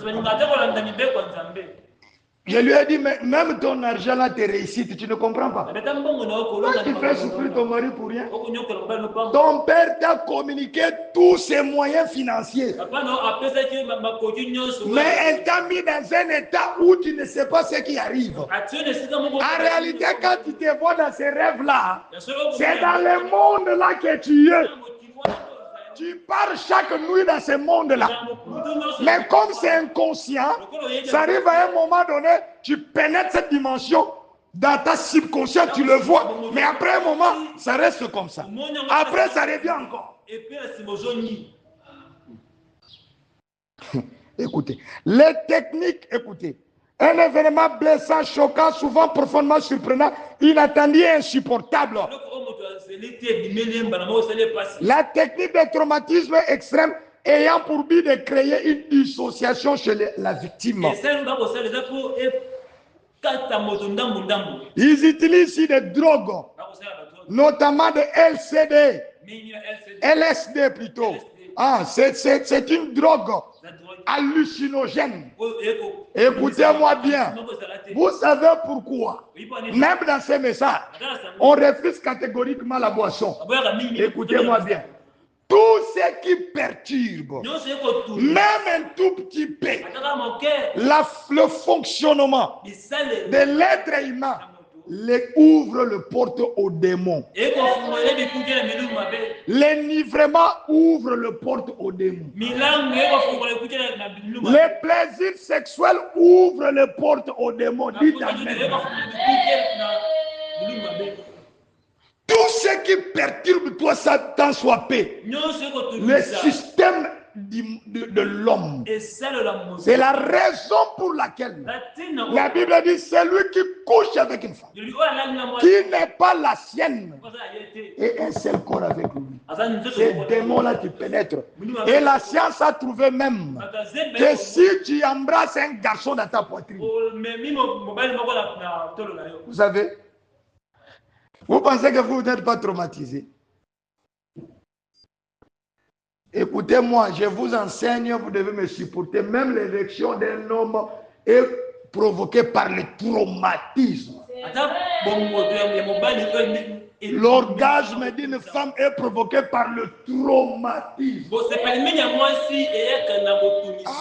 Je lui ai dit, mais même ton argent là, tes réussites, tu ne comprends pas. Toi, tu fais souffrir ton mari pour rien. Ton père t'a communiqué tous ses moyens financiers. Mais elle t'a mis dans un état où tu ne sais pas ce qui arrive. En réalité, quand tu te vois dans ces rêves-là, c'est dans le monde là que tu es. Tu pars chaque nuit dans ce monde-là. Mais comme c'est inconscient, ça arrive à un moment donné, tu pénètres cette dimension. Dans ta subconscient, tu le vois. Mais après un moment, ça reste comme ça. Après, ça revient encore. Écoutez, les techniques, écoutez. Un événement blessant, choquant, souvent profondément surprenant, inattendu et insupportable. La technique de traumatisme extrême ayant pour but de créer une dissociation chez la victime. Ils utilisent ici des drogues, notamment de LSD plutôt. Ah, c'est une drogue hallucinogène. Écoutez-moi bien. Vous savez pourquoi? Même dans ces messages, on refuse catégoriquement la boisson. Écoutez-moi bien. Tout ce qui perturbe, même un tout petit peu, le fonctionnement de l'être humain, ouvre le porte aux démons. L'enivrement ouvre le porte aux démons. Les plaisirs sexuels ouvrent le porte aux démons. Dites amen. Tout ce qui perturbe toi, Satan soit paix. Le système de l'homme. C'est la raison pour laquelle la Bible dit celui qui couche avec une femme qui n'est pas la sienne et un seul corps avec lui. Ces démons-là qui pénètrent. Et la science a trouvé même que si tu embrasses un garçon dans ta poitrine, vous savez, vous pensez que vous n'êtes pas traumatisé? Écoutez-moi, je vous enseigne, vous devez me supporter. Même l'érection d'un homme est provoquée par le traumatisme. L'orgasme d'une femme est provoqué par le traumatisme.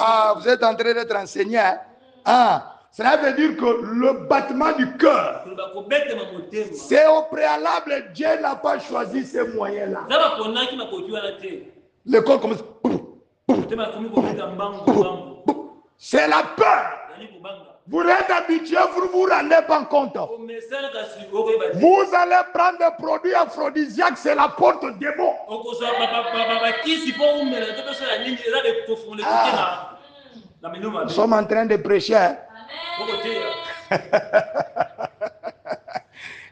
Ah, vous êtes en train d'être enseigné. Hein? Ah, cela veut dire que le battement du cœur, c'est au préalable, Dieu n'a pas choisi ces moyens-là. Le corps commence. C'est la peur. Vous êtes habitué, vous ne vous rendez pas compte. Vous allez prendre des produits aphrodisiaques, c'est la porte au démon. Ah. Nous sommes en train de prêcher. Hein?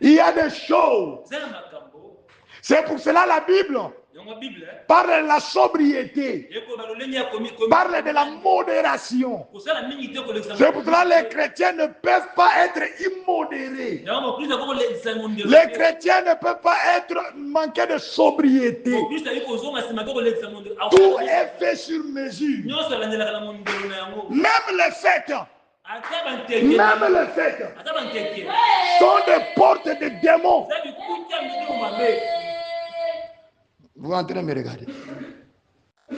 Il y a des choses. C'est pour cela la Bible parle de la sobriété, parle de la modération. C'est pour cela que les chrétiens ne peuvent pas être immodérés. Les chrétiens ne peuvent pas manquer de sobriété. Tout est fait sur mesure. Même les fêtes. Même les fêtes sont des portes de démons. Vous êtes en train de me regarder.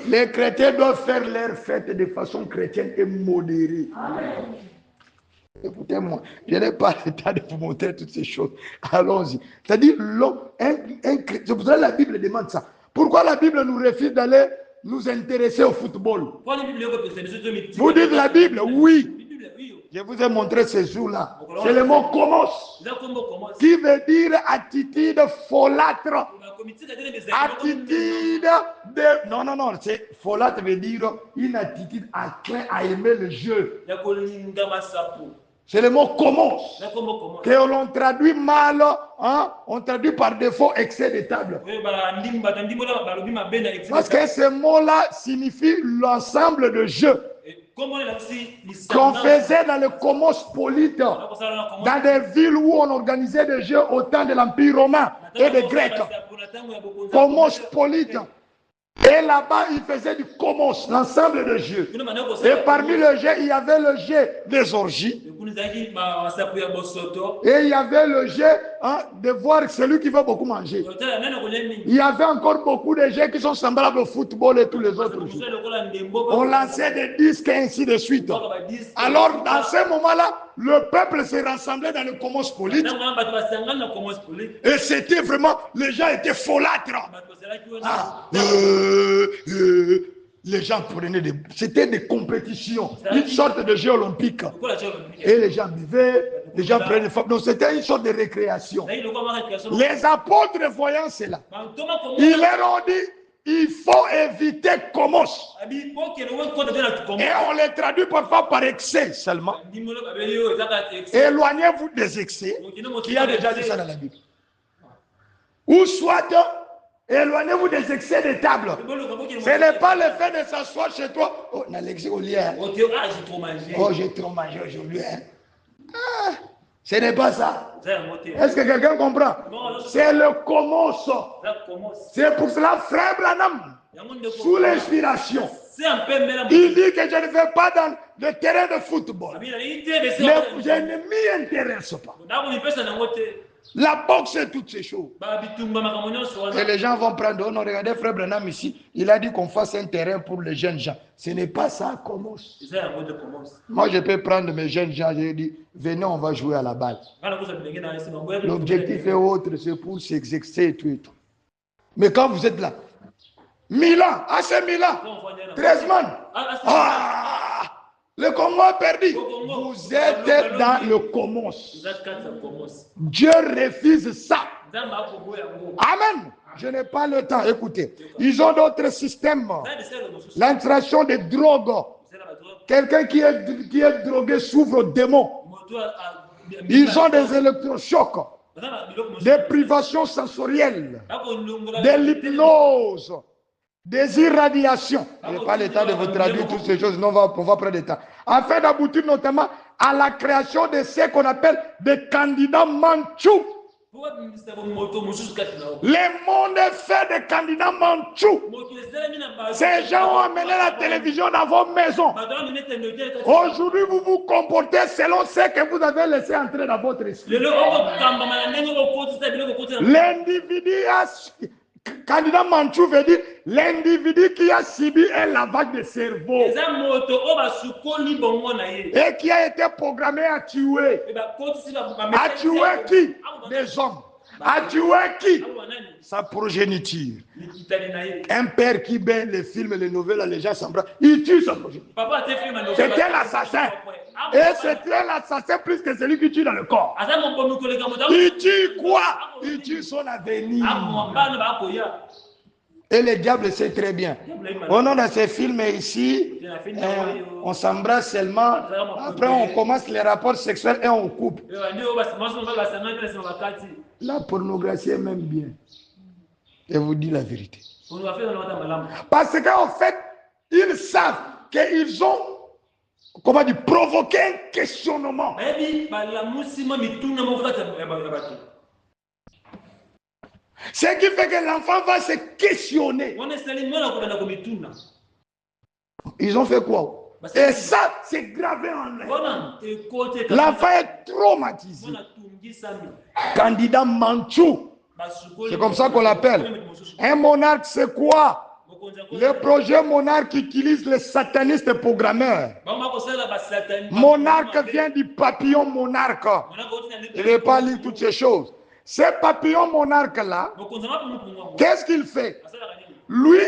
Les chrétiens doivent faire leur fête de façon chrétienne et modérée. Écoutez-moi, je n'ai pas le temps de vous montrer toutes ces choses. Allons-y. C'est-à-dire, c'est pour ça que la Bible demande ça. Pourquoi la Bible nous refuse d'aller nous intéresser au football? Vous dites la Bible? Oui. Je vous ai montré ce jour-là. C'est le mot komos, qui veut dire attitude folâtre. Attitude de... Non, c'est folâtre veut dire une attitude enclin à aimer le jeu. C'est le mot komos, que l'on traduit mal, hein? On traduit par défaut excès de table. Parce que ce mot-là signifie l'ensemble de jeux qu'on faisait dans le cosmopolite, dans des villes où on organisait des jeux au temps de l'Empire romain et des Grecs. Cosmopolite. Et là-bas, il faisait du komos, l'ensemble de jeux. Et parmi les jeux, il y avait le jeu des orgies. Et il y avait le jeu de voir celui qui veut beaucoup manger. Il y avait encore beaucoup de jeux qui sont semblables au football et tous les autres jeux. On lançait des disques et ainsi de suite. Alors, dans ce moment-là, le peuple s'est rassemblé dans le cosmopolite. Et c'était vraiment, les gens étaient folâtres. Les gens prenaient c'était des compétitions, une sorte de jeu olympique. Et les gens buvaient, les gens prenaient des femmes. Donc c'était une sorte de récréation. Les apôtres voyant cela, ils leur ont dit, il faut éviter komos. Et on les traduit parfois par excès seulement. Éloignez-vous des excès. Qui a déjà dit ça dans la Bible? Ou soit, éloignez-vous des excès de table. Ce n'est pas le fait de s'asseoir chez toi. Oh, j'ai trop mangé aujourd'hui. Ce n'est pas ça. Est-ce que quelqu'un comprend? C'est le commence. C'est pour cela, frère Branham, sous l'inspiration, il dit que je ne vais pas dans le terrain de football. Je ne m'y intéresse pas. La boxe et toutes ces choses. Et les gens vont prendre, oh non, regardez frère Branham ici, il a dit qu'on fasse un terrain pour les jeunes gens. Ce n'est pas ça, commence. Moi, je peux prendre mes jeunes gens, je dis, venez, on va jouer à la balle. L'objectif est autre, c'est pour s'exercer et tout et tout. Mais quand vous êtes là, Milan, AC Milan, 13 man, le Congo a perdu. Vous êtes dans le commence. Dieu refuse ça. Amen. Je n'ai pas le temps. Écoutez, ils ont d'autres systèmes. L'intraction des drogues. Quelqu'un qui est drogué souffre de démons. Ils ont des électrochocs, des privations sensorielles, de l'hypnose, des irradiations. Je n'ai pas le temps de vous traduire toutes ces choses, sinon on va prendre le temps. Afin d'aboutir notamment à la création de ce qu'on appelle des candidats mandchous. Le monde est fait de candidats mandchous. Ces gens ont amené la télévision dans vos maisons. Aujourd'hui, vous vous comportez selon ce que vous avez laissé entrer dans votre esprit. L'individu a... Candidat Manchou veut dire l'individu qui a subi un lavage de cerveau et qui a été programmé à tuer. À tuer qui? Les hommes. À tuer qui? Sa progéniture. Un père qui bat les films et les nouvelles, les gens s'embrassent. Il tue sa progéniture. C'était l'assassin. Et c'était l'assassin plus que celui qui tue dans le corps. Il tue quoi? Il tue son avenir. Et le diable sait très bien. On a dans ces films ici, on s'embrasse seulement. Après, on commence les rapports sexuels et on coupe. La pornographie est même bien. Et vous dit la vérité. Parce qu'en fait, ils savent qu'ils ont, comment dire, provoqué un questionnement. Ce qui fait que l'enfant va se questionner. Ils ont fait quoi? Et ça, c'est gravé en lui. L'enfant est traumatisé. Candidat Manchou. C'est comme ça qu'on l'appelle. Un monarque, c'est quoi? Le projet monarque utilise les satanistes programmeurs. Monarque vient du papillon monarque. Il ne veut pas lire toutes ces choses. Ce papillon monarque-là, qu'est-ce qu'il fait? Lui,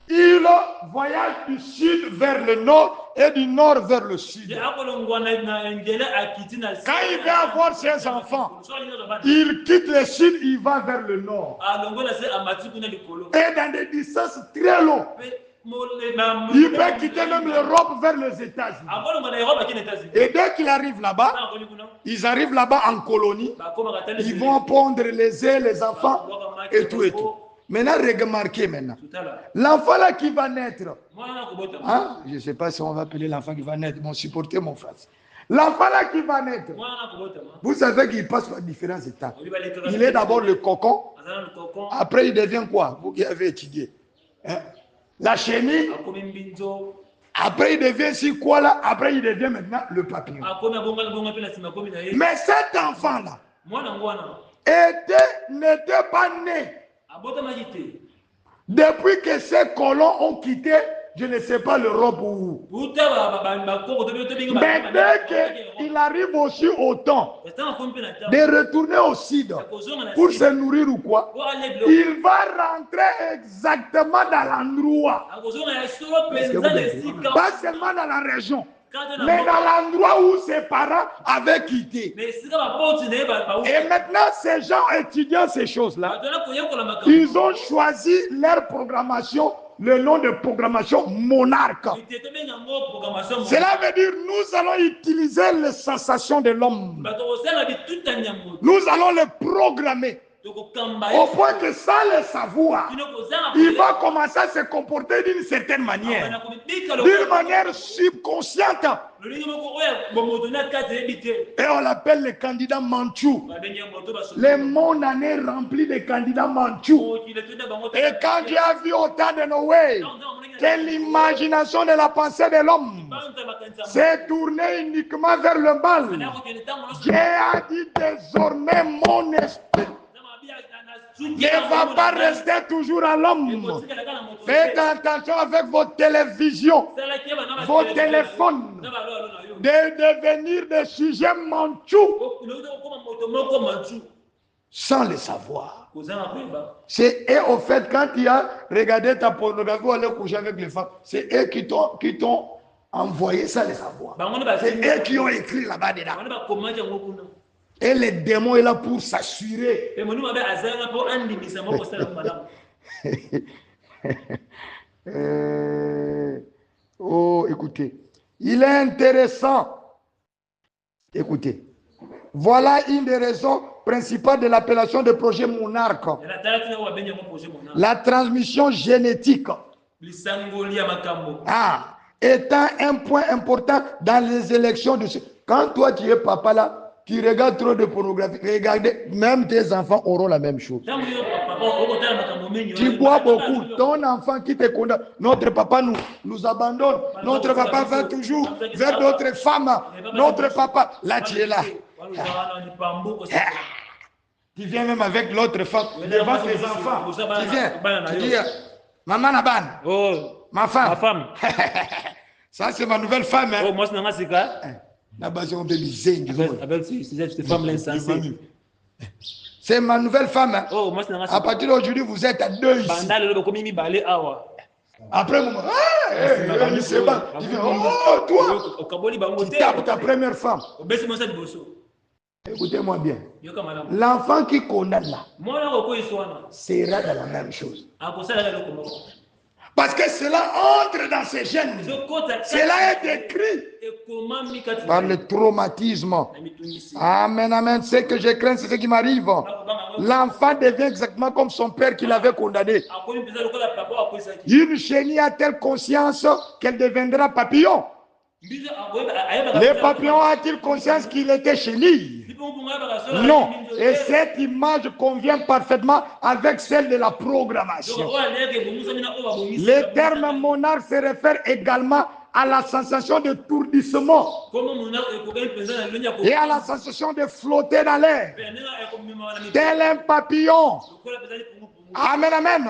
il voyage du sud vers le nord et du nord vers le sud. Quand il veut avoir ses enfants, il quitte le sud, il va vers le nord. Et dans des distances très longues. Il peut quitter même l'Europe vers les États-Unis. Et dès qu'il arrive là-bas, ils arrivent là-bas en colonie. Ils vont pondre les œufs, les enfants et tout et tout. Maintenant, remarquez maintenant. L'enfant là qui va naître. Hein? Je ne sais pas si on va appeler l'enfant qui va naître. Bon, supportez mon frère. L'enfant là qui va naître. Vous savez qu'il passe par différents états. Il est d'abord le cocon. Après, il devient quoi? Vous qui avez étudié. Hein? La chenille. Après, il devient si quoi là? Après, il devient maintenant le papillon. Mais cet enfant-là n'était pas né. Depuis que ces colons ont quitté, je ne sais pas l'Europe où. Mais dès qu'il arrive aussi au temps de retourner au sud pour se nourrir ou quoi, il va rentrer exactement dans l'endroit. Pas seulement dans la région, mais dans l'endroit où ses parents avaient quitté. Et maintenant, ces gens étudiant ces choses-là, ils ont choisi leur programmation, le nom de programmation monarque. Cela veut dire nous allons utiliser les sensations de l'homme. Nous allons le programmer Au point que sans le savoir, il va commencer à se comporter d'une certaine manière. D'une manière subconsciente. Et on l'appelle le candidat Manchou. Le monde en est rempli de candidats Manchou. Et quand Dieu a vu autant de Noé, que l'imagination de la pensée de l'homme s'est tournée uniquement vers le mal, Dieu a dit désormais mon esprit ne va pas rester toujours à l'homme. Faites attention avec vos télévisions, vos téléphones, de devenir des sujets manchous sans le savoir. Et au fait, quand tu as regardé ta pornographie ou aller coucher avec les femmes, c'est eux qui t'ont envoyé sans le savoir. C'est eux qui ont écrit là-bas dedans. Et le démon est là pour s'assurer. Oh, écoutez. Il est intéressant. Écoutez. Voilà une des raisons principales de l'appellation de projet monarque. La transmission génétique. Étant un point important dans les élections. Quand toi tu es papa là, tu regardes trop de pornographie, regardez, même tes enfants auront la même chose. Tu bois beaucoup, ton enfant qui te condamne, notre papa nous abandonne, notre papa va toujours vers d'autres femmes, notre papa, là tu es là. Tu viens même avec l'autre femme, devant tes enfants, tu viens, tu dis, maman Naban, ma femme. Ça c'est ma nouvelle femme. Hein. Moi c'est c'est ma nouvelle femme. Hein. À partir d'aujourd'hui, vous êtes à deux ici. Après, maman, c'est bon. Oh, toi, tu tapes ta première femme. Écoutez-moi bien. L'enfant qui condamne là sera dans la même chose. Parce que cela entre dans ses gènes. Cela est décrit par le traumatisme. Amen, amen. Ce que je crains, c'est ce qui m'arrive. L'enfant devient exactement comme son père qui l'avait condamné. Une chenille a telle conscience qu'elle deviendra papillon. Le papillon a-t-il conscience qu'il était chenille? Non. Et cette image convient parfaitement avec celle de la programmation. Le terme monarque se réfère également à la sensation de tourdissement et à la sensation de flotter dans l'air, tel un papillon. Amen, amen.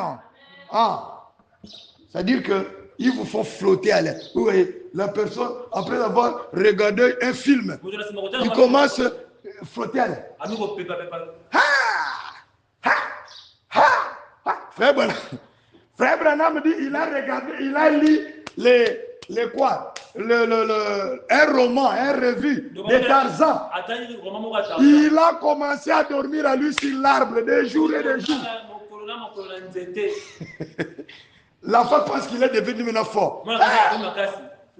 C'est-à-dire qu'ils vous font flotter à l'air. Vous voyez, la personne, après avoir regardé un film, il commence à flotter à l'air. Frère Branham dit, il a regardé, il a lu un roman, un revue de Tarzan. Il a commencé à dormir à lui sur l'arbre des jours et des jours. L'enfant pense qu'il est devenu maintenant fort.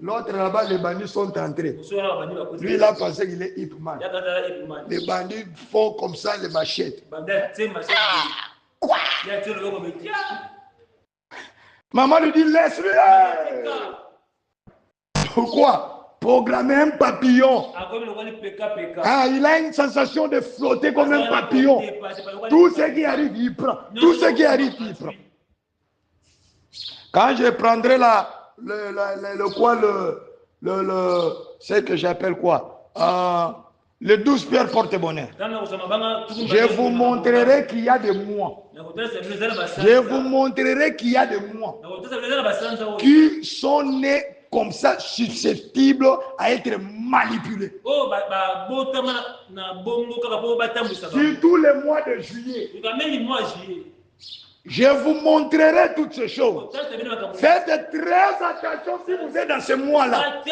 L'autre là-bas, les bandits sont entrés. Lui, il a pensé qu'il est Hipman. Les bandits font comme ça les machettes. Quoi? Maman lui dit, laisse-le. Pourquoi? Programmer un papillon. Il a une sensation de flotter comme un papillon. Tout ce qui arrive, il prend. Tout ce qui arrive, il prend. Quand je prendrai ce que j'appelle quoi? Les 12 pierres porte-bonheur. Je vous montrerai qu'il y a des moi. Je vous montrerai qu'il y a des moi qui sont nés comme ça, susceptibles à être manipulés. Surtout le mois de juillet. Je vous montrerai toutes ces choses. Faites très attention si vous êtes dans ce mois-là.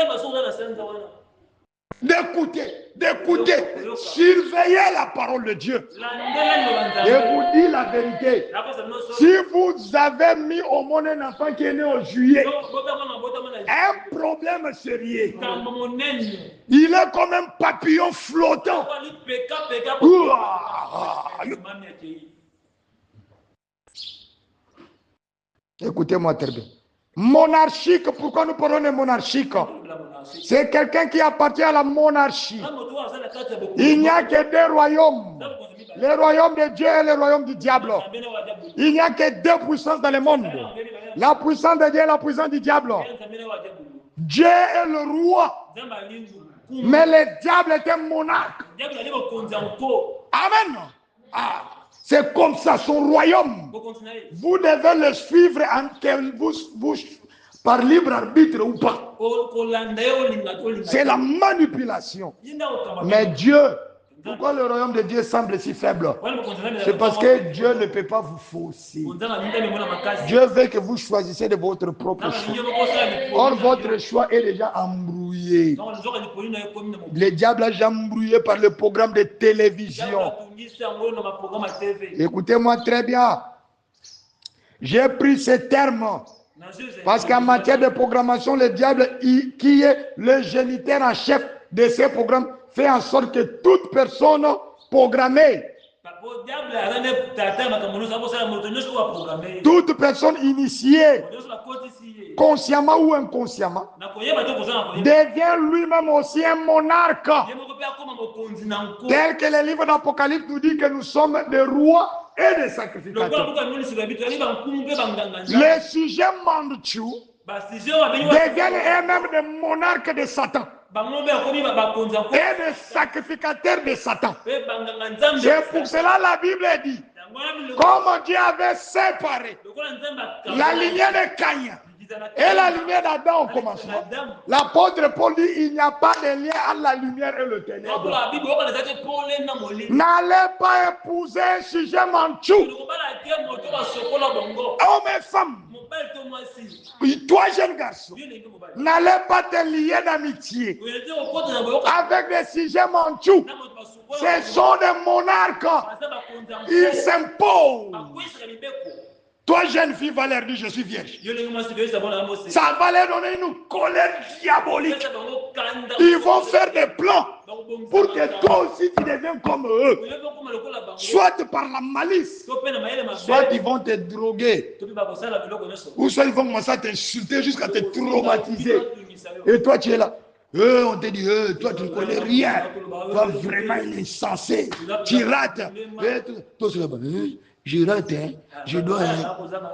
D'écouter, surveillez la parole de Dieu. Je vous dis la vérité. Si vous avez mis au monde un enfant qui est né en juillet, un problème sérieux. Il est comme un papillon flottant. Écoutez-moi très bien. Monarchique, pourquoi nous parlons de monarchique? C'est quelqu'un qui appartient à la monarchie. Il n'y a que deux royaumes. Le royaume de Dieu et le royaume du diable. Il n'y a que deux puissances dans le monde. La puissance de Dieu et la puissance du diable. Dieu est le roi. Mais le diable est un monarque. Amen. Ah, c'est comme ça son royaume. Vous devez le suivre par libre arbitre ou pas. C'est la manipulation. Mais Dieu, pourquoi le royaume de Dieu semble si faible? C'est parce que Dieu ne peut pas vous fausser. Dieu veut que vous choisissez de votre propre choix. Or, votre choix est déjà embrouillé. Le diable a déjà embrouillé par le programme de télévision. Écoutez-moi très bien. J'ai pris ce terme parce qu'en matière de programmation, le diable, qui est le géniteur en chef de ces programmes, fait en sorte que toute personne programmée, toute personne initiée, consciemment ou inconsciemment, devient lui-même aussi un monarque. Tel que le livre d'Apocalypse nous dit que nous sommes des rois et des sacrificateurs. Les sujets mandchous deviennent eux-mêmes des monarques de Satan et des sacrificateurs de Satan. C'est pour cela la Bible dit, comme Dieu avait séparé la lignée de Caïn et la lumière d'Adam au commencement, l'apôtre Paul dit, il n'y a pas de lien entre la lumière et le ténèbre. N'allez pas épouser un sujet mandchou, homme et femme. Toi, jeune garçon, n'allez pas te lier d'amitié avec des sujets mandchous. Ce sont des monarques. Ils s'imposent. Toi, jeune fille, va leur dire, je suis vierge. Ça va leur donner une colère diabolique. Ils vont faire des plans pour que toi aussi tu deviennes comme eux. Soit par la malice, soit ils vont te droguer, ou soit ils vont commencer à t'insulter jusqu'à te traumatiser. Et toi, tu es là. On te dit, toi tu ne connais rien. Toi vraiment il est insensé. Tu rates. Toi, c'est là-bas. Je rate, hein. Je dois.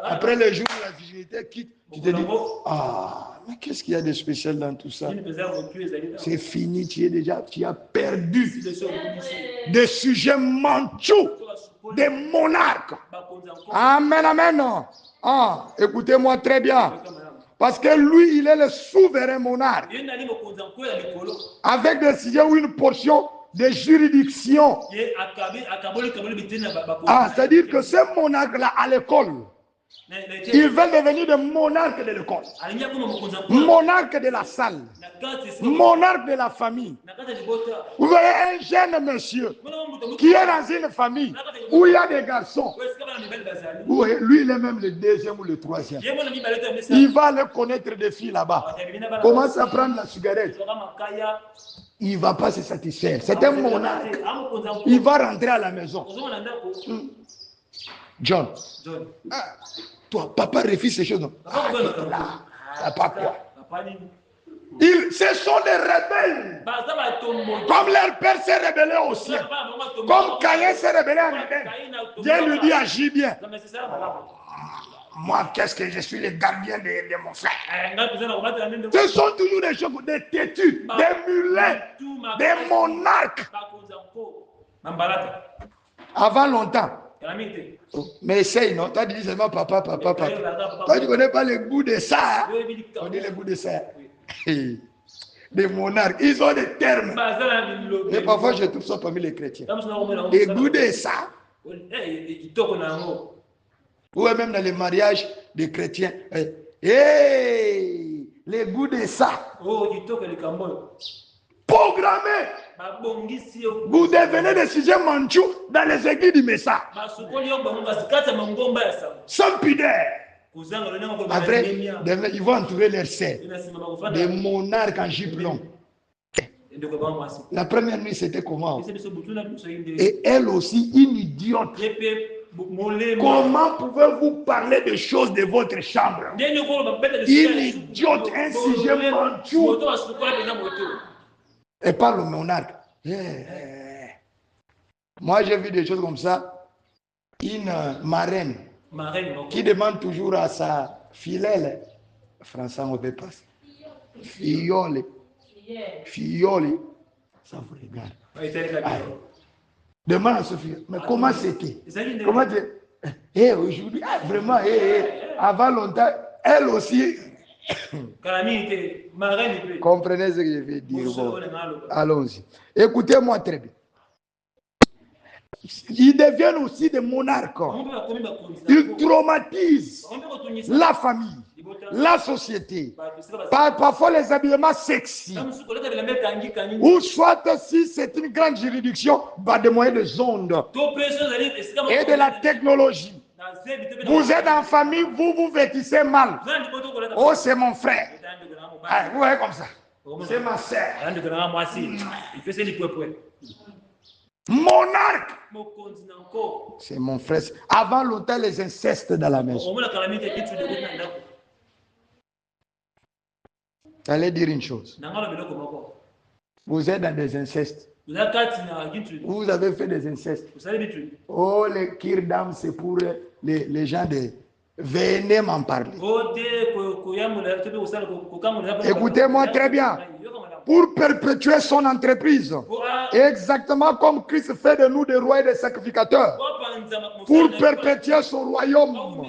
Après le jour où la virginité quitte, tu te dis, ah, mais qu'est-ce qu'il y a de spécial dans tout ça? C'est fini, tu as perdu des sujets mandchous, des monarques. Amen, amen. Ah, écoutez-moi très bien. Parce que lui, il est le souverain monarque. Avec des sujets ou une portion de juridiction. Ah, c'est-à-dire que ce monarque-là, à l'école, il veut devenir des monarques de l'école, monarque de la salle, monarque de la famille. Vous voyez un jeune monsieur qui est dans une famille où il y a des garçons. Vous voyez, lui, il est même le deuxième ou le troisième. Il va aller connaître des filles là-bas. Commence à prendre la cigarette. Il ne va pas se satisfaire. C'est un monarque. Il va rentrer à la maison. John. Ah, toi, papa refuse ces choses. Non? Ah, là. Papa quoi? Ce sont des rebelles. Comme leur père s'est rebellé au ciel. Comme Caïn s'est rebellé à Éden. Dieu lui dit, agis bien. Moi, qu'est-ce que je suis le gardien de mon frère? Ce sont toujours des choses, des têtus, des mulets, des monarques. Avant longtemps. Mais essaye, non? Tu as dit seulement papa. Toi, tu ne connais pas le goût de ça. Hein? On dit le goût de ça. Des monarques, ils ont des termes. Et parfois, je trouve ça parmi les chrétiens. Le goût de ça. Ou même dans les mariages des chrétiens. Hey, les goûts de ça. Programmé. Vous devenez des sujets mandchous dans les églises du Messa. Sans pudeur. Après, ils vont entourer leurs serres. Des monarques en giplon. La première nuit, c'était comment? Et elle aussi, une idiote. Comment pouvez-vous parler de choses de votre chambre? Il idiote, un sujet manchou. Et parle au monarque. Moi, j'ai vu des choses comme ça. Une marraine qui demande toujours à sa filleule, Français, on peut passer. Filleule. Ça vous regarde. Demande à Sophie, mais comment c'était? Comment tu... aujourd'hui, vraiment, avant longtemps, elle aussi. Comprenez ce que je veux dire. Bon, allons-y. Écoutez-moi très bien. Ils deviennent aussi des monarques. Ils traumatisent la famille, la société. Parfois les habillements sexy. Ou soit si c'est une grande juridiction, des moyens de ondes et de la technologie. Vous êtes en famille, vous vous vêtissez mal. Oh, c'est mon frère. Ah, vous voyez comme ça. C'est ma sœur. Monarque. C'est mon frère. Avant longtemps, les incestes dans la maison. J'allais dire une chose. Vous êtes dans des incestes. Vous avez fait des incestes. Oh, les kirdam, c'est pour les gens de... Venez m'en parler. Écoutez-moi très bien. Pour perpétuer son entreprise, exactement comme Christ fait de nous des rois et des sacrificateurs, pour perpétuer son royaume,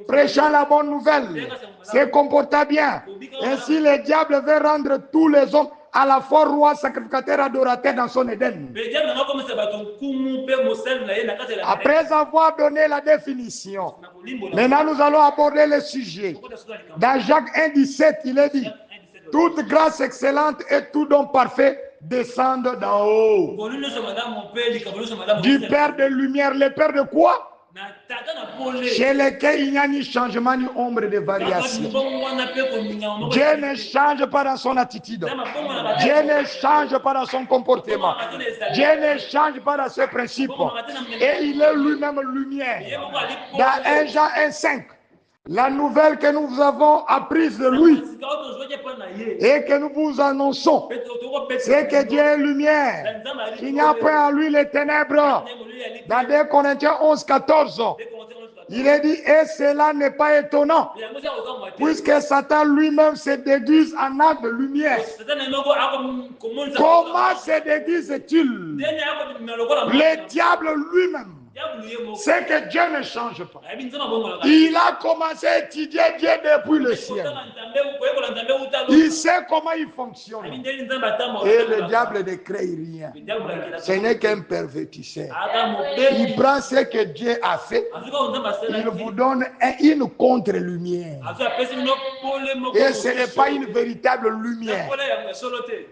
prêchant la bonne nouvelle, se comporta bien. Ainsi, le diable veut rendre tous les hommes à la fois roi, sacrificateur, adorateur dans son Éden. Après avoir donné la définition, maintenant nous allons aborder le sujet. Dans Jacques 1,17, il est dit: toute grâce excellente et tout don parfait descendent d'en haut. Du Père de lumière. Le Père de quoi? Chez lequel il n'y a ni changement ni ombre de variation. Dieu ne change pas dans son attitude. Dieu ne change pas dans son comportement. Dieu ne change pas dans ses principes. Et il est lui-même lumière. Dans 1 Jean 1,5. La nouvelle que nous avons apprise de lui et que nous vous annonçons, c'est que Dieu est lumière. Il n'y a pas en lui les ténèbres. Dans 2 Corinthiens 11,14, il est dit, et cela n'est pas étonnant, puisque Satan lui-même se déguise en âme de lumière. Comment se déguise-t-il? Le diable lui-même. C'est que Dieu ne change pas. Il a commencé à étudier Dieu depuis le ciel. Il sait comment il fonctionne. Et le diable ne crée rien. Ce n'est qu'un pervertisseur. Il prend ce que Dieu a fait. Il vous donne une contre-lumière. Et ce n'est pas une véritable lumière.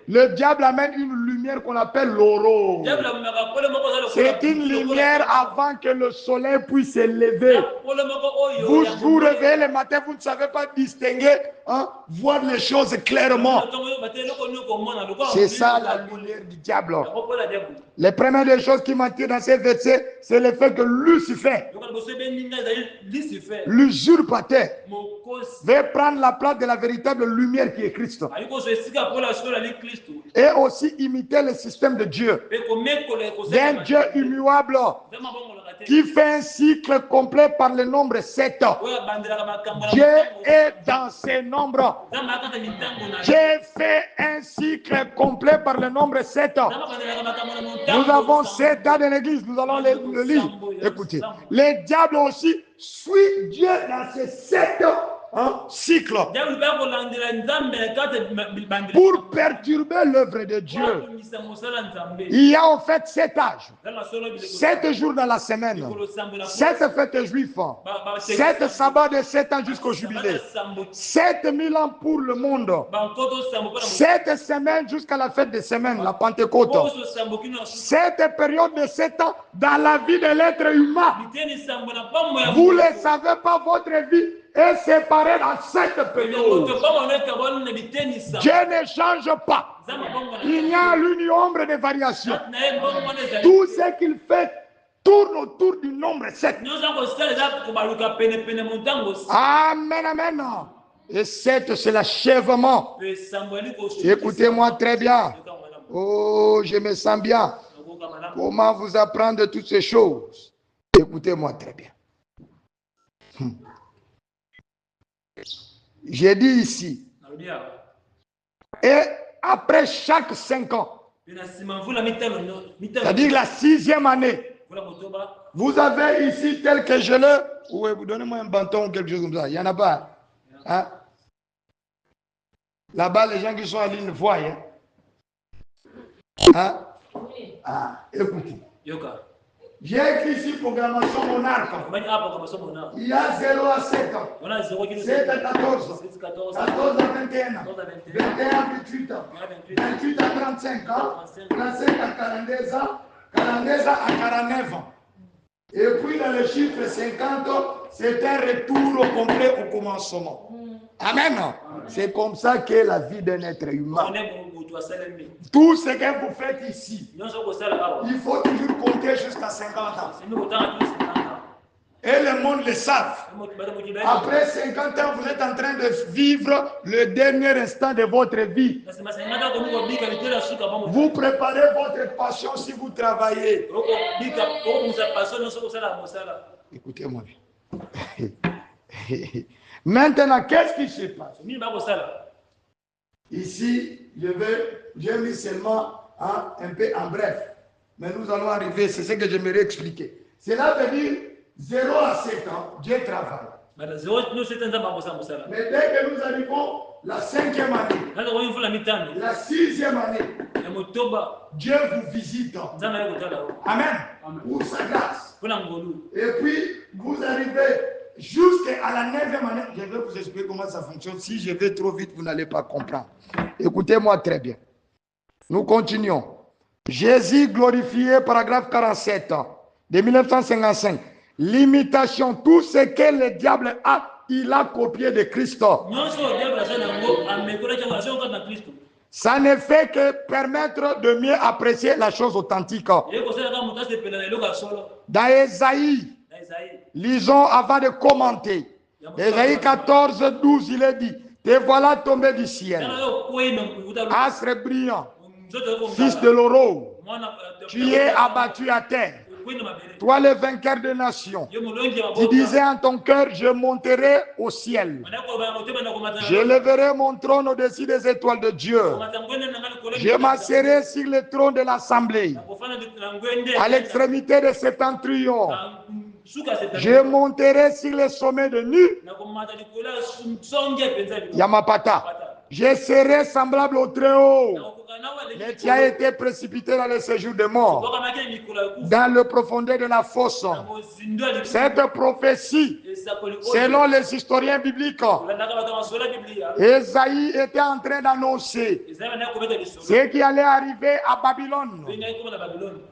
Le diable amène une lumière qu'on appelle l'aurore. C'est une lumière avant que le soleil puisse se lever. Vous vous réveillez le matin, vous ne savez pas distinguer, voir les choses clairement. C'est ça la lumière du diable. Les premières des choses qui m'attirent dans ces versets, c'est le fait que Lucifer, l'usurpateur, veut prendre la place de la véritable lumière qui est Christ. Et aussi imiter le système de Dieu. D'un Dieu immuable qui fait un cycle complet par le nombre 7. Dieu est dans ces nombres. Dieu fait un cycle complet par le nombre 7. Nous avons 7 ans de l'église, nous allons le lire. Écoutez, le diable aussi suit Dieu dans ces 7 cycles pour perturber l'œuvre de Dieu. Il y a en fait 7 âges, 7 jours dans la semaine, 7 fêtes juives, 7 sabbats de 7 ans jusqu'au jubilé, 7000 ans pour le monde, 7 semaines jusqu'à la fête des semaines, la Pentecôte, 7 périodes de 7 ans dans la vie de l'être humain. Vous ne savez pas, votre vie est séparé dans cette période. Dieu ne change pas. Il n'y a l'une ombre de variation. Tout ce qu'il fait tourne autour du nombre 7. Amen, amen. Et 7, c'est l'achèvement. Écoutez-moi très bien. Oh, je me sens bien. Comment vous apprendre toutes ces choses? Écoutez-moi très bien. J'ai dit ici. Et après chaque 5 ans, c'est-à-dire la 6e année, vous avez ici tel que je le... Oui, vous donnez-moi un bâton ou quelque chose comme ça. Il n'y en a pas. Hein? Là-bas, les gens qui sont à l'île voient. Hein? Hein? Ah, écoutez. J'ai écrit ici programmation monarque. Il y a 0 à 7 ans. 7 à 14. 14 à 21 ans. 21 à 28 ans. 28 à 35 ans. 35 à 42 ans. 42 à 49 ans. Et puis dans le chiffre 50, c'est un retour au complet au commencement. Amen. C'est comme ça qu'est la vie d'un être humain. Tout ce que vous faites ici, il faut toujours compter jusqu'à 50 ans. Et le monde le savent. Après 50 ans, vous êtes en train de vivre le dernier instant de votre vie. Vous préparez votre passion si vous travaillez. Écoutez-moi bien. Maintenant, qu'est-ce qui se passe? Ici, j'ai mis seulement un peu en bref. Mais nous allons arriver, c'est ce que j'aimerais expliquer. Cela veut dire 0 à 7 ans, Dieu travaille. Mais dès que nous arrivons la 5e année, la 6e année, Dieu vous visite. Amen. Pour sa grâce. Et puis, vous arrivez jusqu'à la 9e année. Je vais vous expliquer comment ça fonctionne. Si je vais trop vite, vous n'allez pas comprendre. Écoutez-moi très bien. Nous continuons. Jésus glorifié, paragraphe 47 de 1955. L'imitation, tout ce que le diable a, il a copié de Christ. Ça ne fait que permettre de mieux apprécier la chose authentique. Dans Ésaïe, lisons avant de commenter. Ésaïe 14, 12, il est dit, te voilà tombé du ciel, astre brillant, fils de l'aurore, tu es abattu à terre. Toi, le vainqueur des nations, tu disais en ton cœur, je monterai au ciel. Je lèverai mon trône au-dessus des étoiles de Dieu. Je m'asserai sur le trône de l'assemblée, à l'extrémité de septentrion. Je monterai sur le sommet de Nu, Yamapata. Je serai semblable au Très-Haut. Mais tu as été précipité dans le séjour de mort, dans le profondeur de la fosse. Cette prophétie, selon les historiens bibliques, Ésaïe était en train d'annoncer ce qui allait arriver à Babylone,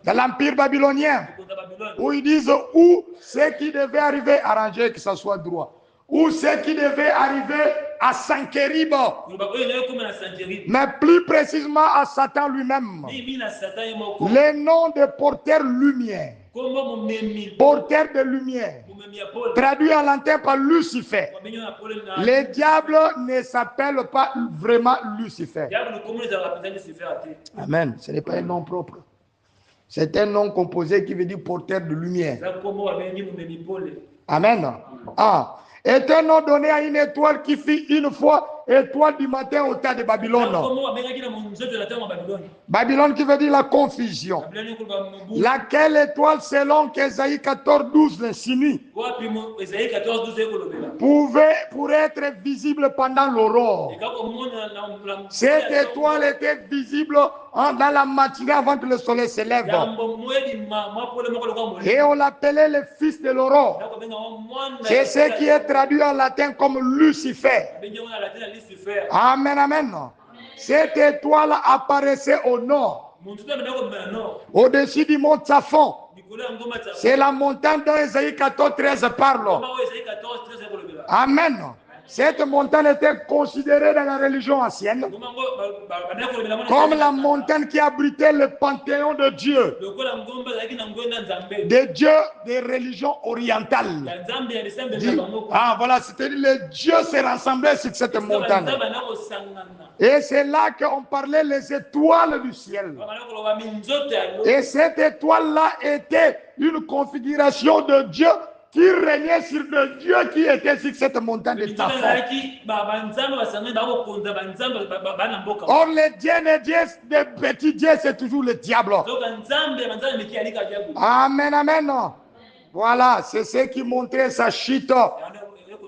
dans l'empire babylonien, où ils disent où ce qui devait arriver, arranger que ça soit droit, ou ce qui devait arriver à Sankérib, mais plus précisément à Satan lui-même. Les noms de porteurs lumière, porteur de lumière, traduit en latin par Lucifer. Le diable ne s'appelle pas vraiment Lucifer. Amen. Ce n'est pas un nom propre. C'est un nom composé qui veut dire porteur de lumière. Amen. Ah. Est un nom donné à une étoile qui fit une fois étoile du matin au tas de Babylone. Babylone qui veut dire la confusion. Laquelle étoile, selon qu'Ésaïe 14, 12 l'insinue, pourrait être visible pendant l'aurore. Cette étoile était visible dans la matinée avant que le soleil se lève. Et on l'appelait le fils de l'aurore. C'est ce qui est traduit en latin comme Lucifer. Amen, amen. Cette étoile apparaissait au nord, au-dessus du mont Tsafon. C'est la montagne dont Ésaïe 14, 13 parle. Amen. Cette montagne était considérée dans la religion ancienne comme la montagne qui abritait le panthéon de Dieu, des dieux des religions orientales. Ah voilà, c'est-à-dire les dieux se rassemblaient sur cette montagne. Et c'est là qu'on parlait les étoiles du ciel. Et cette étoile-là était une configuration de Dieu qui régnait sur le Dieu qui était sur cette montagne de Tafon. Or, les dieux des petits dieux, c'est toujours le diable. Amen, amen. Voilà, c'est ce qui montrait sa chute.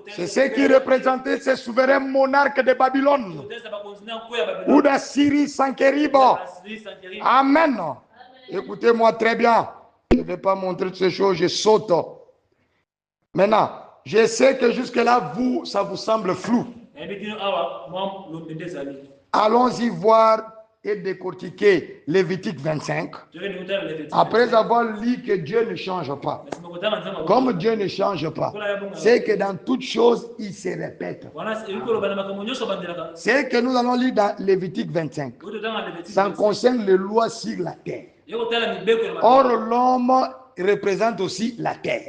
C'est ce qui représentait ces souverains monarques de Babylone ou d'Assyrie, Sankérib. Amen. Écoutez-moi très bien. Je ne vais pas montrer toutes ces choses, je saute. Maintenant, je sais que jusque-là, ça vous semble flou. Allons-y voir et décortiquer Lévitique 25. Après avoir lu que Dieu ne change pas. Comme Dieu ne change pas, c'est que dans toutes choses, il se répète. C'est que nous allons lire dans Lévitique 25. Ça concerne les lois sur la terre. Or, l'homme représente aussi la terre.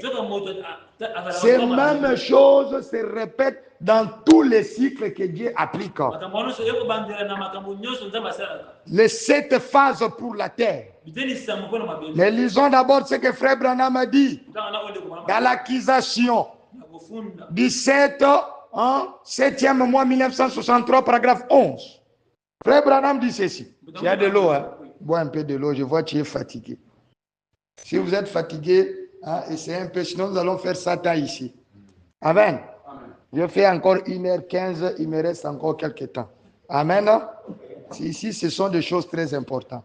Ces mêmes choses se répètent dans tous les cycles que Dieu applique. Les 7 phases pour la terre. Mais lisons d'abord ce que Frère Branham a dit dans l'accusation 17, 7e mois 1963, paragraphe 11. Frère Branham dit ceci. Tu as de l'eau, hein? Bois un peu de l'eau, je vois que tu es fatigué. Si vous êtes fatigué, essayez un peu, sinon nous allons faire Satan ici. Amen. Je fais encore 1h15, il me reste encore quelques temps. Amen. Ici, ce sont des choses très importantes.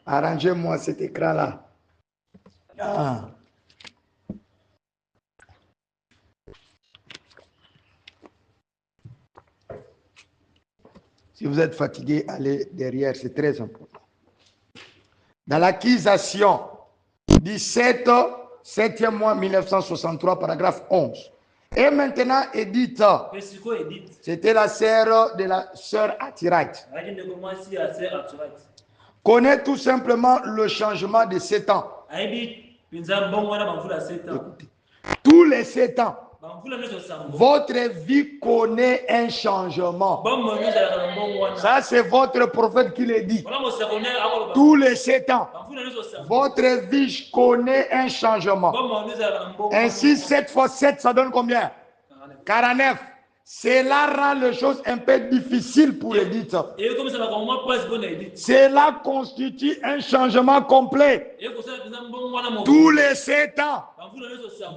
Arrangez-moi cet écran-là. Si vous êtes fatigué, allez derrière, c'est très important. Dans l'accusation 17, 7e mois 1963, paragraphe 11. Et maintenant, Édith, c'était la sœur de la sœur Atirite, connaît tout simplement le changement de 7 ans. Écoutez, tous les 7 ans, votre vie connaît un changement. Ça, c'est votre prophète qui le dit. Tous les 7 ans, votre vie connaît un changement. Ainsi, 7 fois 7, ça donne combien? 49. Cela rend les choses un peu difficiles pour Edith. Cela constitue un changement complet. Tous les 7 ans,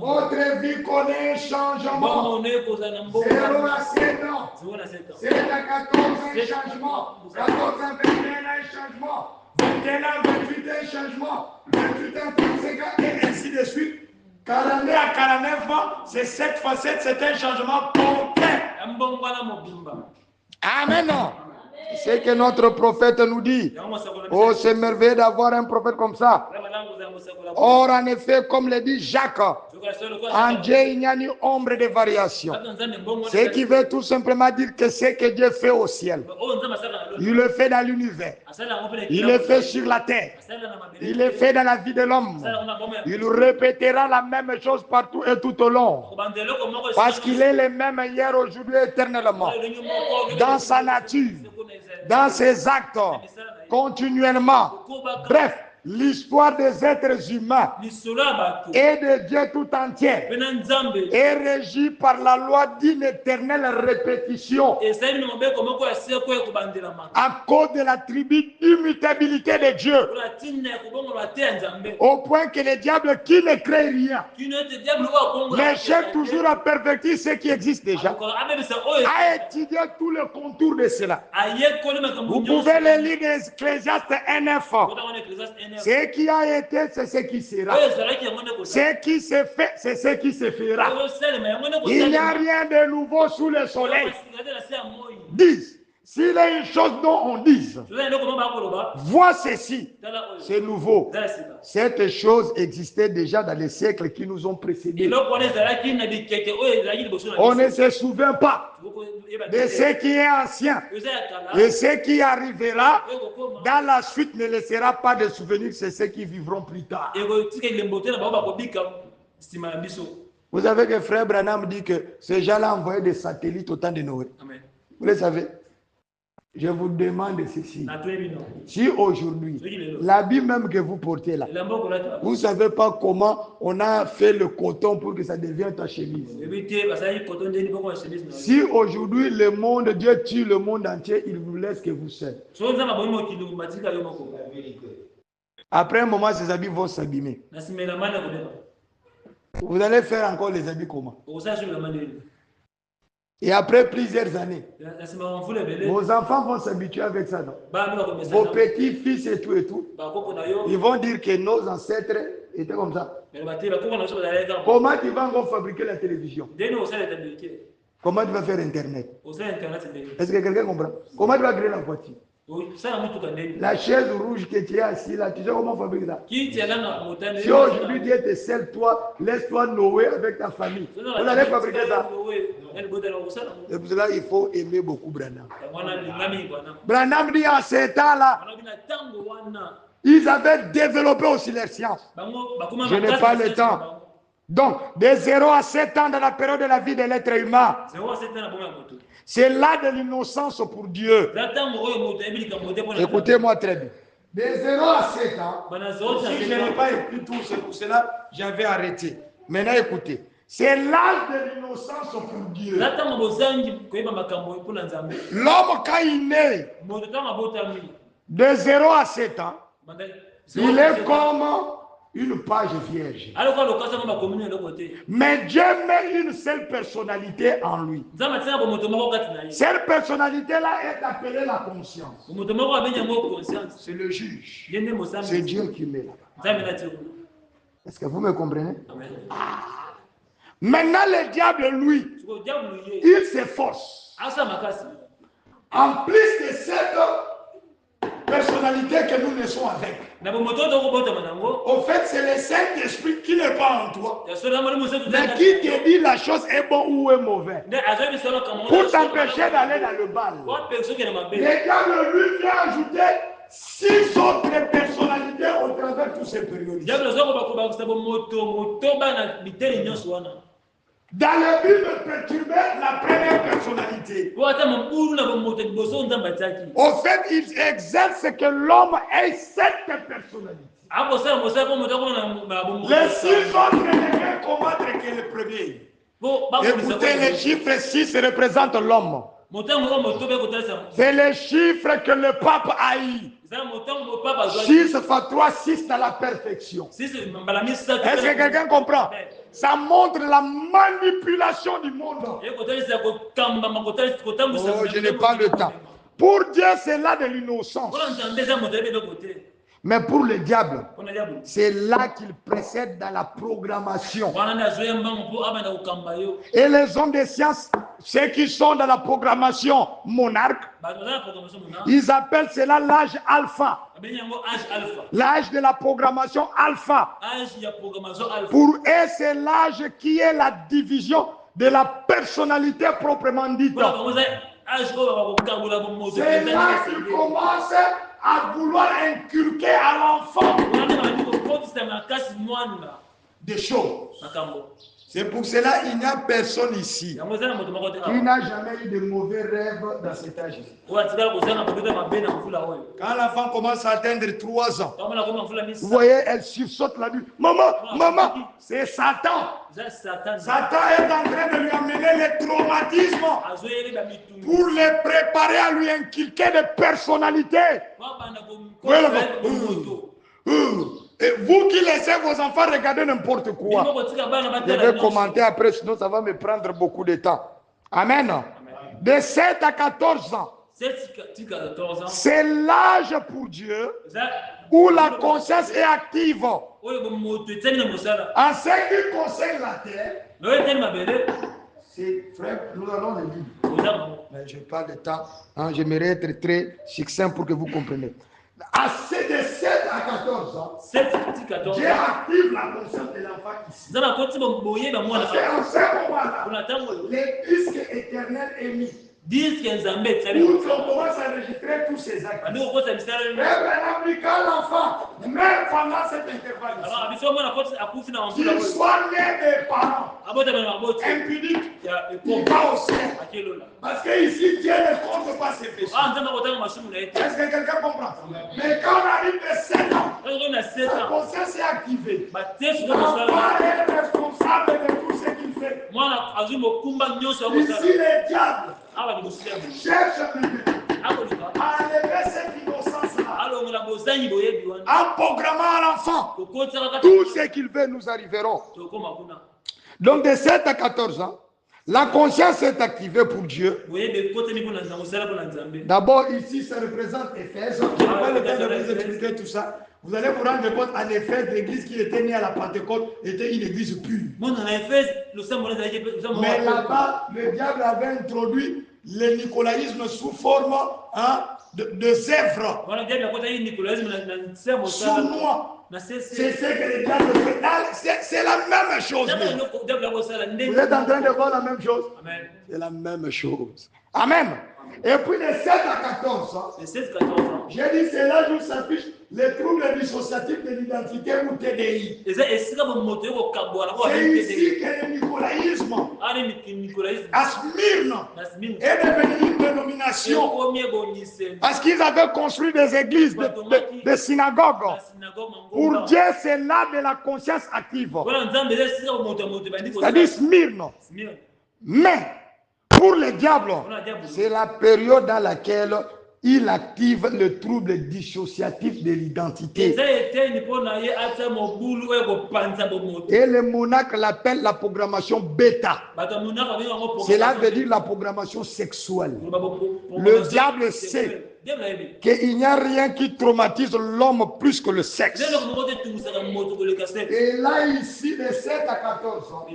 votre vie connaît un changement. 0 à 7 ans, 7 à 14 un changement, 14 à 21 un changement, 21 à 28 un changement, 28 à 35 et ainsi de suite. 42 à 49 ans, c'est 7 fois 7, c'est un changement complet. Amen. C'est ce que notre prophète nous dit. Oh, c'est merveilleux d'avoir un prophète comme ça. Or, en effet, comme le dit Jacques, en Dieu, il n'y a ni ombre de variation. Ce qui veut tout simplement dire que ce que Dieu fait au ciel, il le fait dans l'univers. Il le fait sur la terre. Il le fait dans la vie de l'homme. Il répétera la même chose partout et tout au long. Parce qu'il est le même hier, aujourd'hui, éternellement. Dans sa nature, dans ses actes, continuellement. Bref, l'histoire des êtres humains et de Dieu tout entier est régie par la loi d'une éternelle répétition à cause de l'attribut d'immutabilité de Dieu, au point que le diable qui ne crée rien mais cherche toujours à perfectir ce qui existe déjà, a étudié tout le contour de cela. Vous pouvez le lire dans Ecclésiaste 1:9. Ce qui a été, c'est ce qui sera. Ce qui se fait, c'est ce qui se fera. Il n'y a rien de nouveau sous le soleil. 10. S'il y a une chose dont on dise, vois ceci, c'est nouveau. Cette chose existait déjà dans les siècles qui nous ont précédés. On ne se souvient pas de ce qui est ancien. Et ce qui arrivera dans la suite ne laissera pas de souvenirs, c'est ceux qui vivront plus tard. Vous savez que frère Branham dit que ces gens-là envoyaient des satellites au temps de Noé. Amen. Vous le savez? Je vous demande ceci. Si aujourd'hui, l'habit même que vous portez là, vous ne savez pas comment on a fait le coton pour que ça devienne ta chemise. Si aujourd'hui le monde, Dieu tue le monde entier, il vous laisse que vous seul. Après un moment, ces habits vont s'abîmer. Vous allez faire encore les habits comment? Et après plusieurs années, vos enfants vont s'habituer avec ça, non? Vos petits-fils et tout, ils vont dire que nos ancêtres étaient comme ça. Comment tu vas encore fabriquer la télévision? Comment tu vas faire Internet? Est-ce que quelqu'un comprend? Comment tu vas créer la voiture? La chaise rouge que tu es assis là, tu sais comment fabriquer ça? Si aujourd'hui Dieu te scelle, toi, laisse-toi Noé avec ta famille. Vous allez fabriquer ça. Et pour cela, il faut aimer beaucoup Branham. Branham dit en ces temps-là, ils avaient développé aussi leur science. Je n'ai pas le temps. Donc, de 0 à 7 ans dans la période de la vie de l'être humain, c'est là de l'innocence pour Dieu. Écoutez-moi très bien. De 0 à 7 ans, si je n'ai pas écouté tout, c'est pour cela que j'avais arrêté. Maintenant, écoutez. C'est l'âge de l'innocence pour Dieu. L'homme, quand il naît, de 0 à 7 ans, il est comme une page vierge. Mais Dieu met une seule personnalité en lui. Cette personnalité-là est appelée la conscience. C'est le juge. C'est Dieu qui met là-bas. Est-ce que vous me comprenez? Maintenant, le diable, lui, il s'efforce. En plus de cette personnalité que nous naissons avec. Au fait, c'est le Saint-Esprit qui n'est pas en toi. Mais qui te dit la chose est bon ou est mauvais. Pour t'empêcher d'aller dans le bal. Le diable, lui, vient ajouter 6 autres personnalités au travers de tous ces périodes. Dans le but de perturber la première personnalité. Au fait, il exerce que l'homme ait 7 personnalités. Les 6 autres ne viennent combattre que le premier. Écoutez, les chiffres 6 représentent l'homme. C'est le chiffre que le pape haït. 6 fois 3, 6 dans la perfection. Est-ce que quelqu'un comprend? Ça montre la manipulation du monde. Oh, je n'ai pas le temps. Pour Dieu, c'est là de l'innocence. Mais pour le diable, c'est là qu'il précède dans la programmation. Et les hommes de science, ceux qui sont dans la programmation monarque, ils appellent cela l'âge alpha. L'âge de la programmation alpha. Pour eux, c'est l'âge qui est la division de la personnalité proprement dite. C'est là qu'il commence à vouloir inculquer à l'enfant des choses. C'est pour cela qu'il n'y a personne ici qui n'a jamais eu de mauvais rêves dans cet âge. Quand l'enfant commence à atteindre 3 ans, vous voyez, elle sursaute la nuit. Maman, maman, c'est Satan. Satan est en train de lui amener les traumatismes pour les préparer à lui inculquer des personnalités. Et vous qui laissez vos enfants regarder n'importe quoi, je vais commenter après, sinon ça va me prendre beaucoup de temps. Amen. De 7 à 14 ans, c'est l'âge pour Dieu où la conscience est active. En ce qui concerne la terre, c'est frère, nous allons le dire. Mais je parle de temps. Hein, j'aimerais être très succinct pour que vous compreniez. À de 7 à 14 ans, Dieu active la conscience de l'enfant ici. Parce qu'en ce moment-là, les disques éternels est mis. Où on commence à enregistrer tous ces actes. Et maintenant, quand l'enfant, même pendant cet intervalle, qu'il soit né des parents impudiques, il va au ciel. Parce qu'ici, Dieu ne compte pas ses péchés. Est-ce que quelqu'un comprend? Mais quand on arrive de 7 ans, la conscience est activée. L'enfant est responsable de tout ce qu'il fait. Ici, les diables cherche à enlever cette innocence-là. En programmant l'enfant, tout ce qu'il veut, nous arriverons. Donc de 7 à 14 ans, la conscience est activée pour Dieu. D'abord, ici, ça représente Éphèse. Je n'ai pas le temps de vous expliquer tout ça. Vous allez vous rendre compte, en Éphèse, l'église qui était née à la Pentecôte était une église pure. Mais là-bas, le diable avait introduit le nicolaïsme sous forme de zèvre. Sournois. C'est ce que le diable fait. C'est la même chose. Vous êtes en train de voir la même chose? C'est la même chose. Amen. Et puis de 7 à 14 ans, j'ai dit c'est là où s'affiche les troubles dissociatifs de l'identité ou TDI. C'est ici que le nicolaïsme à Smyrne est devenu une dénomination. Parce qu'ils avaient construit des églises, des synagogues. Pour Dieu, c'est là de la conscience active. C'est-à-dire Smyrne. Mais pour le diable, c'est la période dans laquelle il active le trouble dissociatif de l'identité. Et le monarque l'appelle la programmation bêta. Cela veut dire la programmation sexuelle. Le diable sait qu'il n'y a rien qui traumatise l'homme plus que le sexe. Et là, ici, de 7 à 14 ans,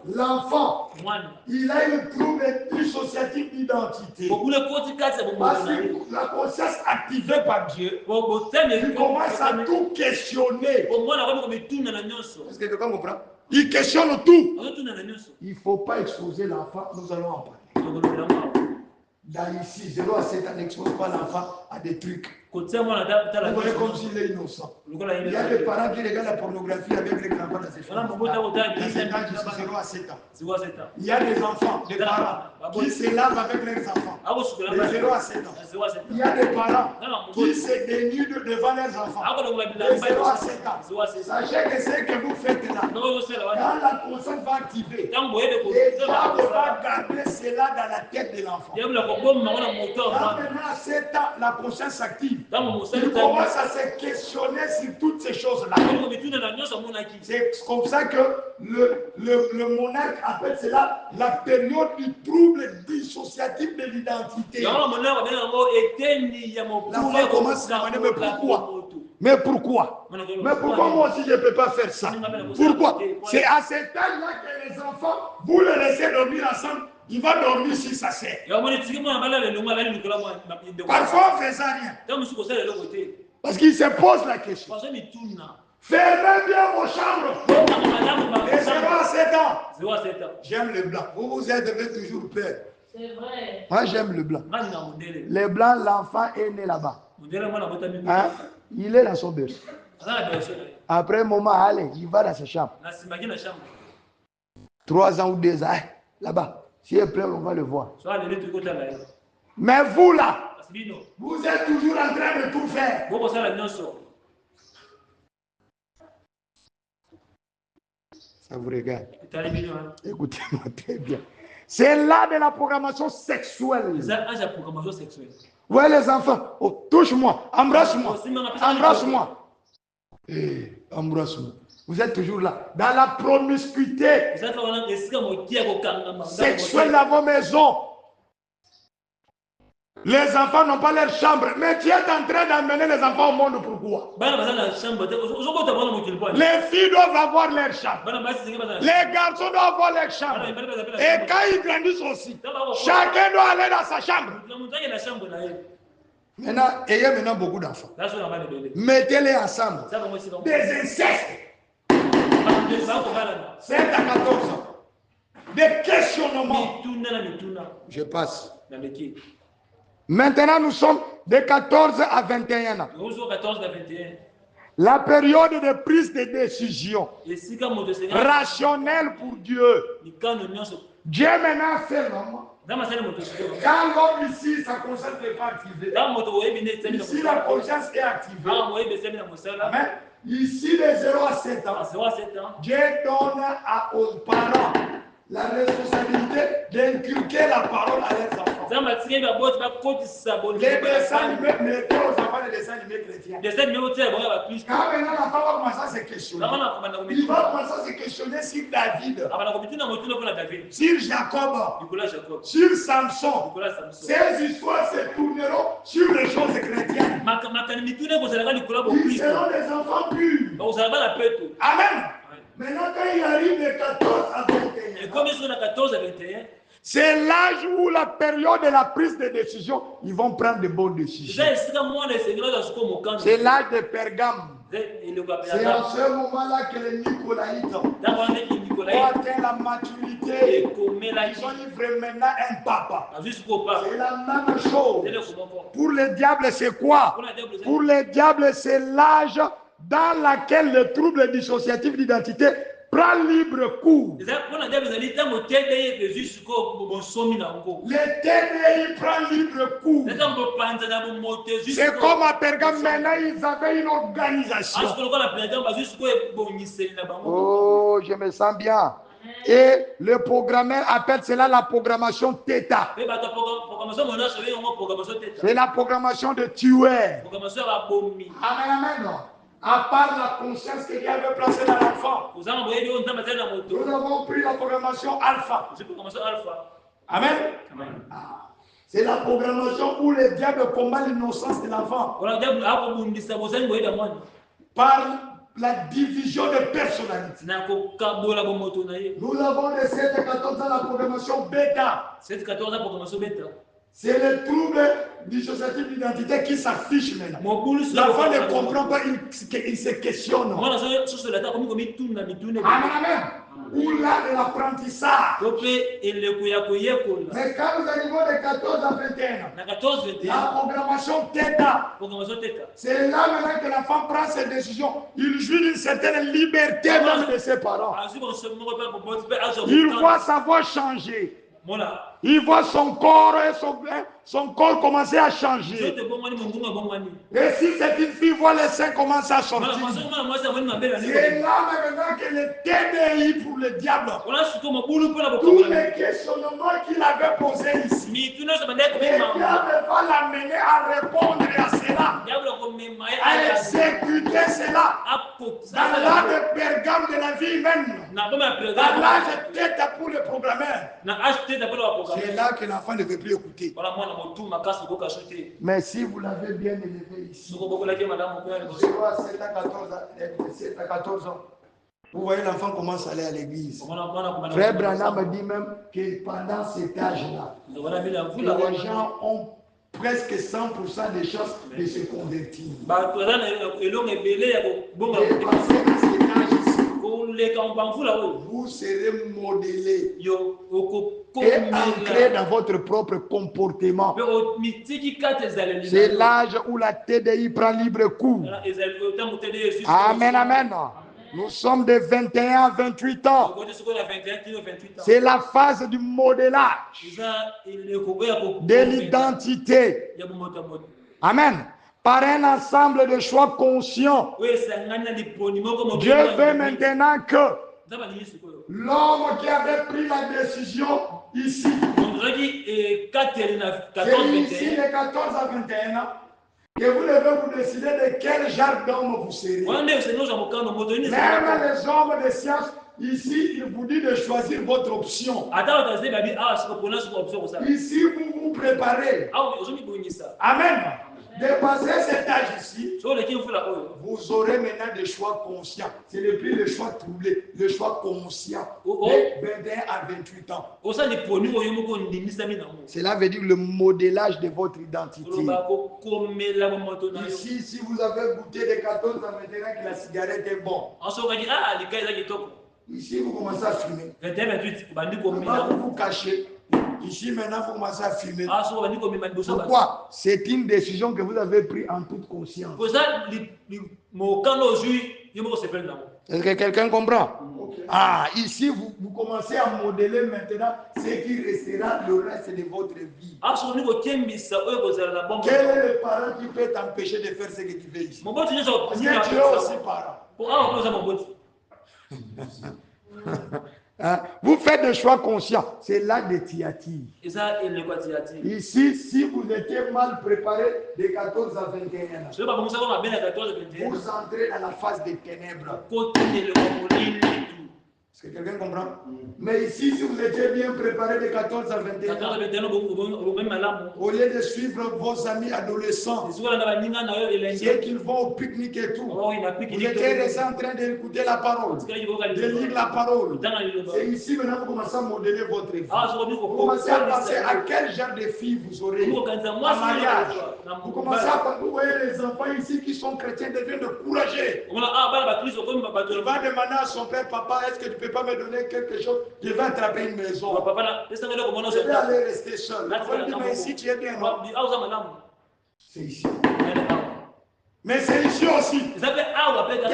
l'enfant, il a une trouble dissociatif d'identité. Parce que la conscience activée par Dieu, il commence à tout questionner. Est-ce que tu comprends? Il questionne tout. Il ne faut pas exposer l'enfant, nous allons en parler. Dans ici, 0 à 7 ans, n'expose pas l'enfant à des trucs. Vous voyez comme s'il est innocent. Il y a des parents qui regardent la pornographie avec les enfants dans ces choses. Dans cet âge, de 0 à 7 ans. Il y a des enfants, des parents qui se lavent avec leurs enfants. De 0 à 7 ans. Il y a des parents qui se dénudent devant leurs enfants. De 0 à 7 ans. Sachez que ce que vous faites là, quand la conscience va activer, le diable va garder cela dans la tête de l'enfant. Quand maintenant à 7 ans, la conscience active. Il commence à se questionner sur toutes ces choses-là. C'est comme ça que le monarque appelle cela la période du trouble dissociatif de l'identité. L'enfant commence à demander mais pourquoi? Mais pourquoi moi aussi je ne peux pas faire ça? Pourquoi? C'est à cet âge-là que les enfants, vous les laissez dormir ensemble. Il va dormir si ça sert. Parfois, on ne faisait rien. Parce qu'il se pose la question. Fermez bien vos chambres. Et 0 à 7 ans. J'aime le blanc. Vous êtes toujours peur. C'est vrai. Moi, j'aime le blanc. Les blancs, l'enfant est né là-bas. Hein? Il est dans son berceau. Après un moment, allez, il va dans sa chambre. 3 ans ou 2 ans, là-bas. S'il est plein, on va le voir. Mais vous là, vous êtes toujours en train de tout faire. Ça vous regarde. Écoutez-moi très bien. C'est là de la programmation sexuelle. Ouais, les enfants, oh, touche-moi, embrasse-moi, embrasse-moi. Embrasse-moi. Vous êtes toujours là, dans la promiscuité sexuelle dans vos maisons. Les enfants n'ont pas leur chambre. Mais tu es en train d'amener les enfants au monde, pourquoi? Les filles doivent avoir leur chambre. Les garçons doivent avoir leur chambre. Et quand ils grandissent aussi, chacun doit aller dans sa chambre. Maintenant, ayez maintenant beaucoup d'enfants. Mettez-les ensemble. Des incestes. 7 à 14 ans. Des questionnements. Je passe. Maintenant, nous sommes de 14 à 21 ans. La période de prise de décision rationnelle pour Dieu. Dieu maintenant fait l'homme. Quand l'homme ici, sa conscience n'est pas activée. Ici, la conscience est activée. Amen. Ici, de 0 à 7 ans, Dieu donne aux parents la responsabilité d'inculquer la parole à leurs enfants. Les dessins animés, mettez aux enfants les dessins animés chrétiens. Quand maintenant l'enfant va commencer à se questionner, il va commencer à se questionner sur David, sur Jacob, sur Samson. Ces histoires se tourneront sur les choses chrétiennes. Ils seront des enfants purs. Amen. Maintenant, quand il arrive de 14 à 21, c'est l'âge où la période de la prise de décision, ils vont prendre de bonnes décisions. C'est l'âge de Pergame. C'est en ce moment-là que les Nicolaïtes ont atteint la maturité. Ils ont livré maintenant un papa. C'est la même chose. Pour le diable, c'est quoi? Pour le diable, c'est l'âge dans lequel le trouble dissociatif d'identité prend libre cours. Le TDI prend libre cours. C'est comme à Pergame, maintenant ils avaient une organisation. Oh, je me sens bien. Et le programmeur appelle cela la programmation Theta. C'est la programmation de tuer. Amen, amen. À part la conscience que Dieu avait placée dans l'enfant, nous avons pris la programmation alpha. Amen. Ah. C'est la programmation où le diable combat l'innocence de l'enfant par la division de personnalité. Nous avons de 7 à 14 ans la programmation bêta. C'est le trouble dissociatif d'identité qui s'affiche maintenant. L'enfant ne comprend pas, il se questionne. Amen. Ou là de l'apprentissage. Mais quand nous arrivons de 14 à 21 ans, la programmation Theta, c'est là maintenant que l'enfant prend ses décisions. Il jouit d'une certaine liberté même de ses parents. Il voit sa voix changer. Il voit son corps et son corps commencer à changer. Et si c'est une fille, voit les seins commencer à sortir. C'est là maintenant que le TDI pour le diable, tous les questionnements qu'il avait posés ici, le diable va l'amener à répondre à cela, à exécuter cela dans l'âge de Pergame de la vie humaine, dans l'âge de tête pour le programmeur. C'est là que l'enfant ne veut plus écouter. Mais si vous l'avez bien élevé ici, 0 à 7 à 14 ans, vous voyez l'enfant commence à aller à l'église. Frère Branham dit même que pendant cet âge-là, les gens ont presque 100% de chances de se convertir. Vous serez modélé et ancré dans votre propre comportement. C'est l'âge où la TDI prend libre cours. Amen, amen. Nous sommes de 21 à 28 ans. C'est la phase du modélage de l'identité. Amen. Par un ensemble de choix conscients. Dieu veut maintenant que l'homme qui avait pris la décision ici, c'est ici de 14 à 21 ans, que vous devez vous décider de quel genre d'homme vous serez. Même les hommes de science Ici, il vous dit de choisir votre option. Ici, vous vous préparez. Amen. Dépassez cet âge ici, vous aurez maintenant des choix conscients. Ce n'est plus le choix troublé, le choix conscient. De 21 à 28 ans. Cela veut dire le modélage de votre identité. Ici, si vous avez goûté de 14 à 21 que la cigarette est bonne. Ici, vous commencez à fumer. Vous vous cachez. Ici, maintenant, vous commencez à fumer. Pourquoi? C'est une décision que vous avez prise en toute conscience. Est-ce que quelqu'un comprend? Okay. Ah, ici, vous commencez à modeler maintenant ce qui restera le reste de votre vie. Quel est le parent qui peut t'empêcher de faire ce que tu fais ici? Parce que tu es aussi parent. Hein? Vous faites des choix conscients. C'est là des thyatires. Ici, si vous étiez mal préparé de 14 à 21 ans, vous entrez dans la phase des ténèbres. Est-ce que quelqu'un comprend? Mais ici, si vous étiez bien préparé de 14 à 21 ans, au lieu de suivre vos amis adolescents, ceux qui vont au pique-nique et tout, vous étiez resté en train d'écouter la parole, de lire la parole. C'est ici maintenant vous commencez à modeler votre vie. Vous commencez à penser à quel genre de fille vous aurez en mariage. Vous commencez à penser, vous voyez les enfants ici qui sont chrétiens deviennent découragés. Il va demander à son père, papa, est-ce que tu peux pas me donner quelque chose? Je vais attraper une maison. Je vais aller rester seul. Mais ici tu es bien, non? C'est ici. Mais c'est ici aussi. Que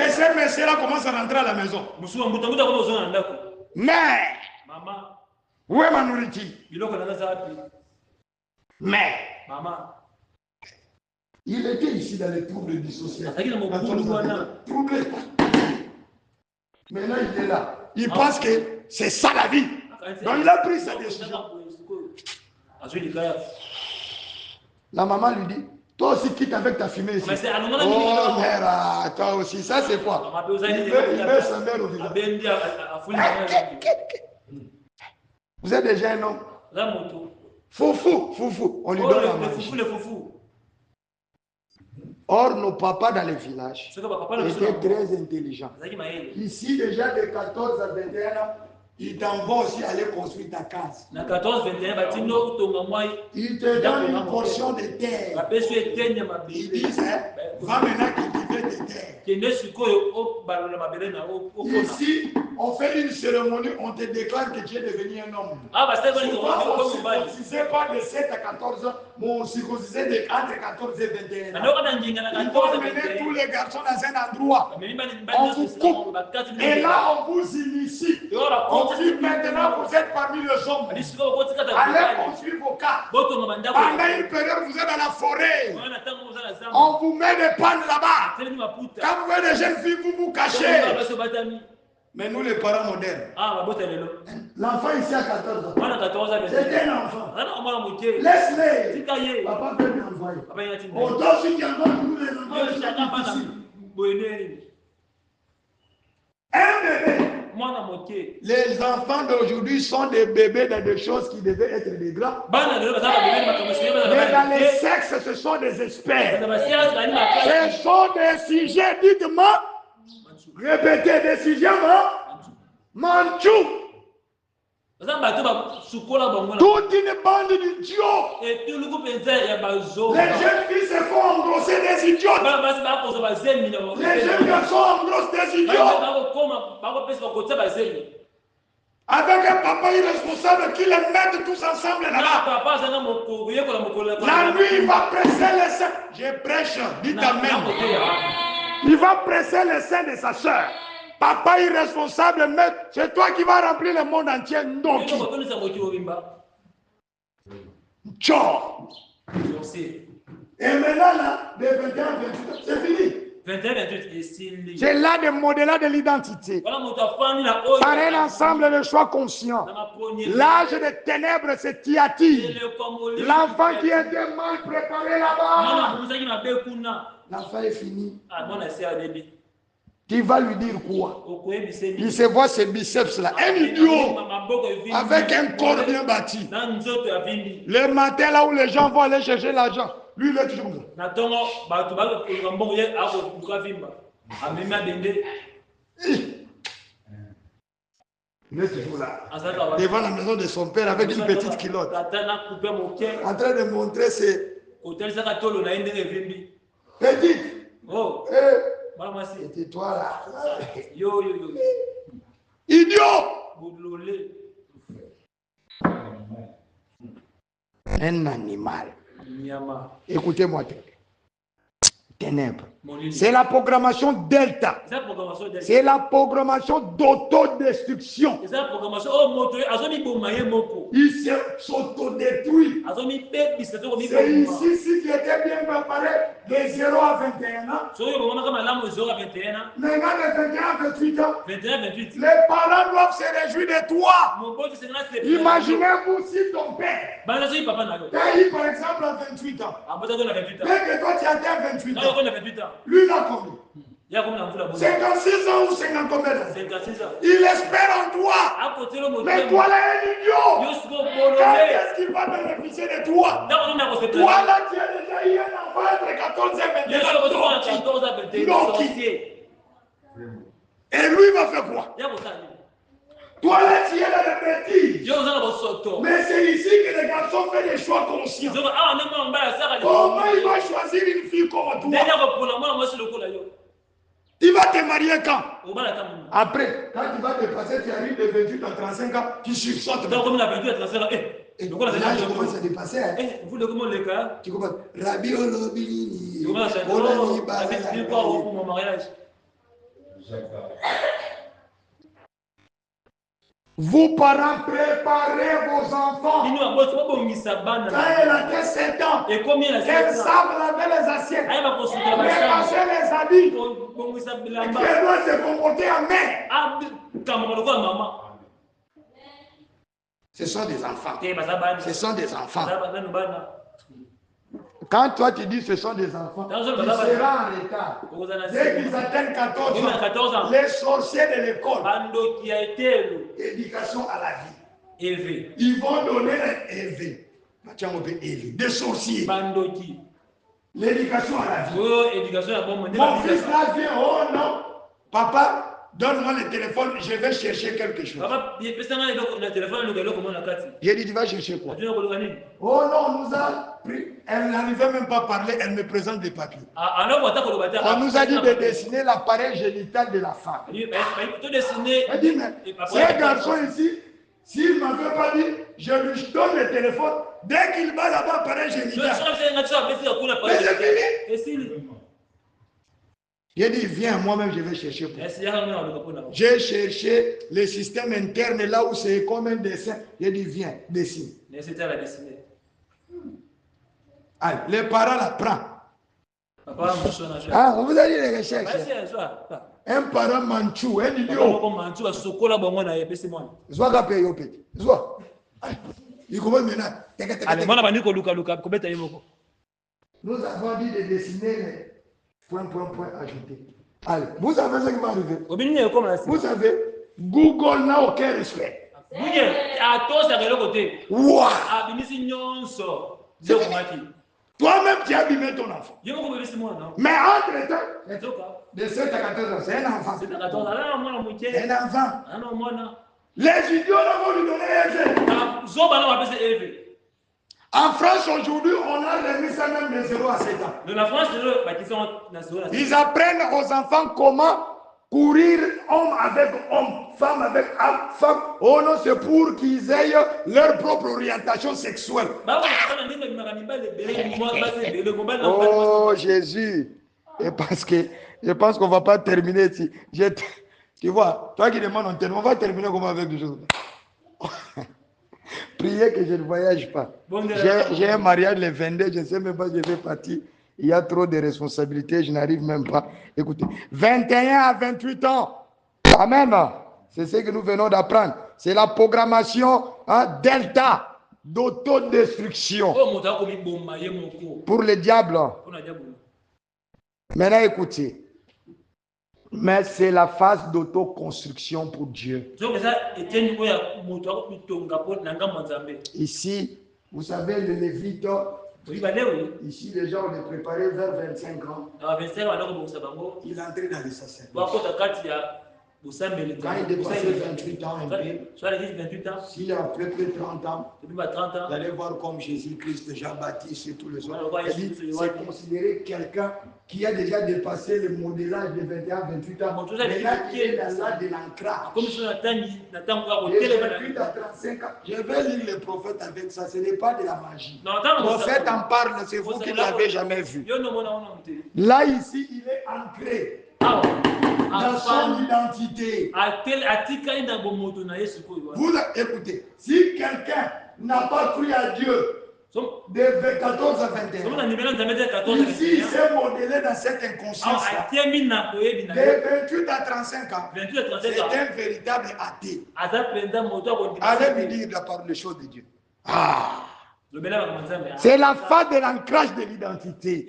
ces messieurs-là commencent à rentrer à la maison. Mais, où est ma nourriture? Mais, il était ici dans les troubles dissociatifs. Troublé. Maintenant, il est là. Il pense que c'est ça la vie. Donc, il a pris sa décision. La maman lui dit, toi aussi quitte avec ta fumée ici. Oh mère, toi aussi, ça c'est quoi? Il met sa mère au visage. Vous êtes déjà un homme? Foufou, on lui donne la magie. Or, nos papas dans les villages étaient très intelligents. Ici, déjà de 14 à 21 ans, ils t'envoient aussi aller construire ta case. Ils te donnent une portion de terre. Ils disent, va maintenant cultiver des terres. Ici, on fait une cérémonie, on te déclare que tu es devenu un homme. Souvent, on ne circoncisait pas de 7 à 14 ans, mais on circoncisait entre 14 et 21 ans. Ils vont amener tous les garçons dans un endroit. On vous coupe. Et là, on vous initie. On vous dit maintenant, vous êtes parmi les hommes. Allez construire vos cas. Pendant une période, vous êtes dans la forêt. On vous met des pannes là-bas. Quand vous voyez des jeunes filles, vous vous cachez. Mais nous, les parents modernes, l'enfant ici à 14 ans, c'est un enfant. Laisse-les. Papa peut l'envoyer. Autant si tu envoies tous les enfants ici. Un bébé. Les enfants d'aujourd'hui sont des bébés dans des choses qui devaient être des grands. Mais dans les sexes, ce sont des experts. Ce sont des sujets, dites-moi. Répétez, des sujets, Manchou. Toute une bande d'idiots. Les jeunes filles se font engrosser des idiots. Les jeunes garçons engrossent des idiots. Avec un papa irresponsable qui les met tous ensemble là-bas. La nuit, il va presser les seins. Je prêche, dites amen. Il va presser les seins de sa soeur. Papa irresponsable, mais c'est toi qui vas remplir le monde entier. Donc, ciao. Et maintenant, là, de 21 à 28, c'est fini. 21-28 C'est là le modèle de l'identité. Par un ensemble de choix conscients. L'âge des ténèbres, c'est Thyatire. L'enfant qui était mal préparé là-bas. L'enfant est fini. Tu vas lui dire quoi? Il se voit ses biceps là. Un idiot avec un corps bien bâti. Le matin là où les gens vont aller chercher l'argent, lui il est toujours là. Il est toujours là. Devant la maison de son père avec une petite culotte. En train de montrer ses... Petite. Oh. C'était toi là. Idiot. Un animal. Écoutez-moi. Ténèbres. C'est la programmation delta. C'est la programmation d'autodestruction. Il s'autodétruit. C'est ici, si tu étais bien préparé, de 0 à 21 ans. Maintenant, de 21 à 28 ans, les parents doivent se réjouir de toi. Imaginez-vous si ton père t'a eu par exemple à 28 ans. Dès que toi tu atteins 28 ans, lui il a combien? 56 ans ou 50 combien? Il espère en toi. Mais toi là, un idiot. Qu'est-ce qu'il va bénéficier de toi? Toi là, tu as déjà eu un enfant entre 14 et 21 ans. Et lui va faire quoi? Toi là, tu es dans les bêtises. Mais c'est ici que les garçons font des choix conscients. Comment il va choisir une fille comme toi? Il va te marier quand? Après, quand tu vas te passer, tu arrives de 28 à 35 ans, tu sursautes. Là, je commence à dépasser. Tu commences. Rabbi Olobini. Vous parents, préparez vos enfants. Quand elle a 7 ans, qu'elle savent laver les assiettes, repasser les habits, qu'elle doit se comporter en mère. Ce sont des enfants. Ce sont des enfants. Quand toi tu dis ce sont des enfants, tu seras en retard. Dès qu'ils atteignent 14 ans, les sorciers de l'école, éducation à la vie, ils vont donner des sorciers. L'éducation à la vie. Mon fils là vient, oh non, papa, donne-moi le téléphone, je vais chercher quelque chose. J'ai dit, tu vas chercher quoi? Oh non, on nous a pris. Elle n'arrivait même pas à parler, elle me présente des papiers. On nous a dit de dessiner l'appareil génital de la femme. Elle dit, mais ces garçons ici, s'il ne m'avait pas dit, je lui donne le téléphone, dès qu'il va là-bas, appareil génital. Mais c'est fini. J'ai dit, viens, moi-même, je vais chercher pour toi. J'ai cherché le système interne là où c'est comme un dessin. J'ai dit, viens, dessine. Allez, les parents la prennent. Ah, on vous a dit les recherches. Un parent manchou, un idiot. Soit paye au petit. Soit. Il commence maintenant. Nous avons dit de dessiner les point ajouté. Allez, vous savez ce qui va arriver. Vous savez, Google n'a aucun respect. Wow. Toi-même, tu as abîmé ton enfant. Mais entre-temps, de 7 à 14 ans, c'est un enfant. C'est un enfant. Les idiots vont lui donner élevé. En France, aujourd'hui, on a remis ça même de 0 à 7 ans. Ils apprennent aux enfants comment courir homme avec homme, femme avec femme. Oh non, c'est pour qu'ils aient leur propre orientation sexuelle. Oh Jésus. Et parce que je pense qu'on ne va pas terminer ici. Tu vois, toi qui demandes, on va terminer comment avec des choses. Priez que je ne voyage pas. J'ai un mariage le 22, je ne sais même pas si je vais partir. Il y a trop de responsabilités, je n'arrive même pas. Écoutez, 21 à 28 ans. Amen. C'est ce que nous venons d'apprendre. C'est la programmation delta d'autodestruction pour le diable. Maintenant, écoutez. Mais c'est la phase d'autoconstruction pour Dieu. Ici, vous savez, le Lévite, ici les gens ont préparé vers 25 ans. Il est entré dans le sacerdoce. Quand il dépasse 28 ans, s'il a à peu près 30 ans, vous allez voir comme Jésus-Christ, Jean-Baptiste et tous les autres. C'est considéré quelqu'un qui a déjà dépassé le modélage de 21 à 28 ans. Mais là, il est dans l'âge de l'ancrage. De 28 à 35 ans. Je vais lire le prophète avec ça. Ce n'est pas de la magie. Le prophète en parle, c'est vous qui ne l'avez jamais vu. Là, ici, il est ancré dans son identité. Vous écoutez, si quelqu'un n'a pas cru à Dieu de 14 à 21, ici il s'est modélé dans cette inconscience de 28 à 35 ans, c'est un véritable athée. Allez lui dire la parole des choses de Dieu. C'est la phase de l'ancrage de l'identité.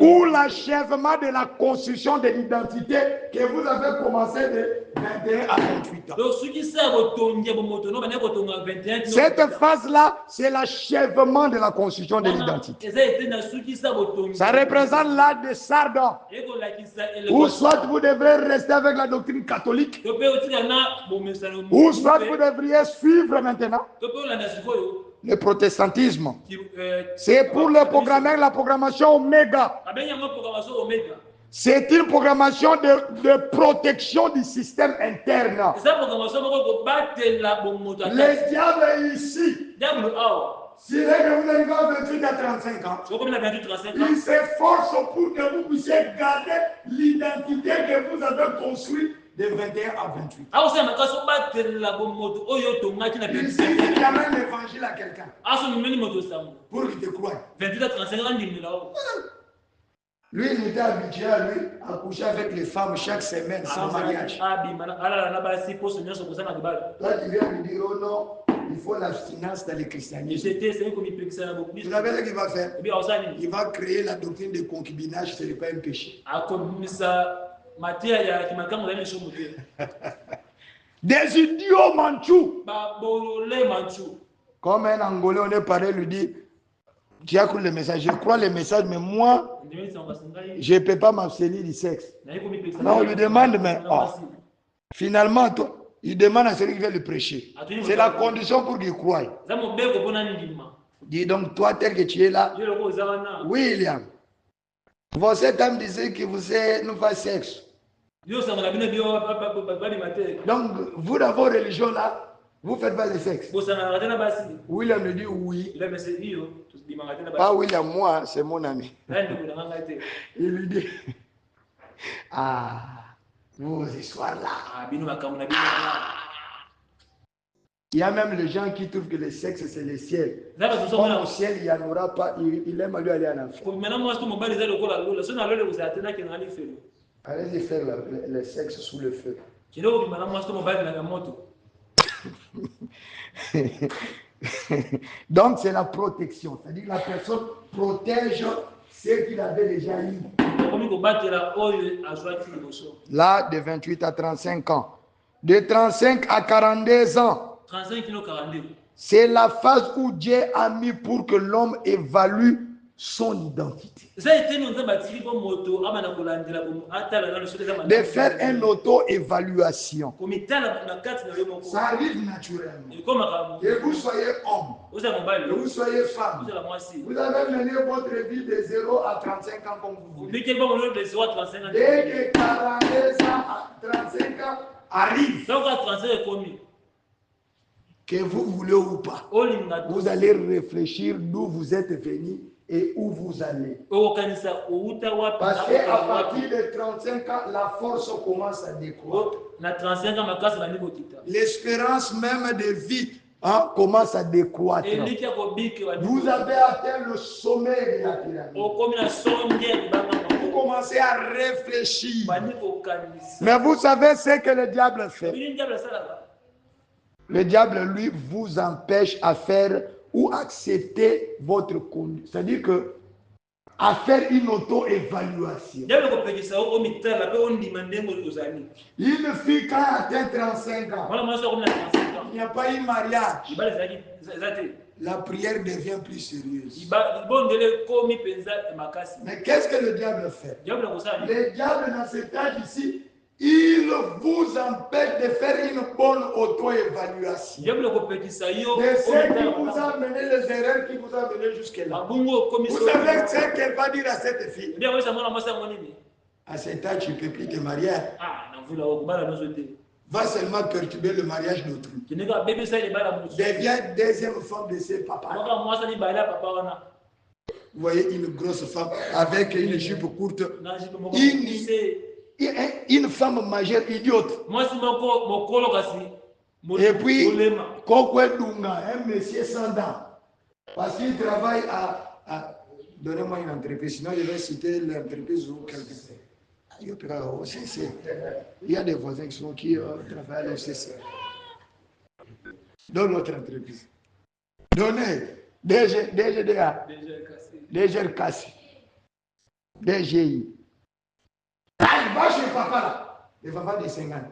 Ou l'achèvement de la construction de l'identité que vous avez commencé de 21 à 28 ans. Cette phase-là, c'est l'achèvement de la construction de l'identité. Ça représente l'âge de Sardan. Ou soit vous devrez rester avec la doctrine catholique. Ou soit vous devriez suivre maintenant le protestantisme. C'est pour le programmeur, la programmation Oméga. C'est une programmation de protection du système interne. Le diable est ici. Si vous arrivez à 28 à 35 ans, il s'efforce pour que vous puissiez garder l'identité que vous avez construite de 21 à 28. Ici, il amène l'évangile à quelqu'un pour qu'il te croie. Lui, il était habitué à lui à coucher avec les femmes chaque semaine sans mariage. Toi, tu viens lui dire, oh non, il faut l'abstinence dans le christianisme. Vous savez ce qu'il va faire? Il va créer la doctrine de concubinage, ce n'est pas un péché. Des idiots mandchous. Comme un Angolais, on est parlé, lui dit, tu as cru le message, je crois le message, mais moi, je ne peux pas m'abstenir du sexe. Non, on lui demande, mais finalement, il demande à celui qui vient le prêcher. C'est la condition pour qu'il croie. Dis donc, toi, tel que tu es là, William, votre homme disait que vous ne faites sexe. Donc, vous dans vos religions là, vous ne faites pas le sexe. William lui dit oui. Pas William, moi, c'est mon ami. Il lui dit, vos histoires là. Il y a même les gens qui trouvent que le sexe c'est le ciel. Comme au ciel, il n'y en aura pas, il aime lui aller en enfer. Allez-y faire le sexe sous le feu. Donc c'est la protection. C'est-à-dire que la personne protège ce qu'il avait déjà eu. Là, de 28 à 35 ans. De 35 à 42 ans. C'est la phase où Dieu a mis pour que l'homme évalue son identité. De faire une auto-évaluation. Ça arrive naturellement. Que vous soyez homme, que vous soyez femme, vous avez mené votre vie de 0 à 35 ans comme vous voulez. Dès que 42 ans à 35 ans arrive, que vous voulez ou pas, vous allez réfléchir d'où vous êtes venu et où vous allez. Parce qu'à partir de 35 ans, la force commence à décroître. L'espérance même de vie commence à décroître. Vous avez atteint le sommet de la pyramide. Vous commencez à réfléchir. Mais vous savez ce que le diable fait. Le diable, lui, vous empêche à faire ou accepter votre conduite. C'est-à-dire que à faire une auto-évaluation. Une fille quand elle atteint 35 ans, il n'y a pas eu mariage. La prière devient plus sérieuse. Mais qu'est-ce que le diable fait? Le diable dans cet âge ici, il vous empêche de faire une bonne auto-évaluation. De ce qui vous a mené, les erreurs qui vous ont mené jusque-là. Vous savez ce qu'elle va dire à cette fille? À cet âge, tu ne peux plus te marier. Va seulement perturber le mariage d'autrui. Devient deuxième femme de ses papas. Vous voyez une grosse femme avec une jupe courte. Une femme majeure idiote. Et puis, Kokwe Dunga, un monsieur sans dents. Parce qu'il travaille à donnez-moi une entreprise, sinon je vais citer l'entreprise ou quelque chose. Il y a des voisins qui travaillent à l'OCC. Donne notre entreprise. Donnez DGDA, DGRCASI, DGI. Va chez papa là. Le papa de 50 ans.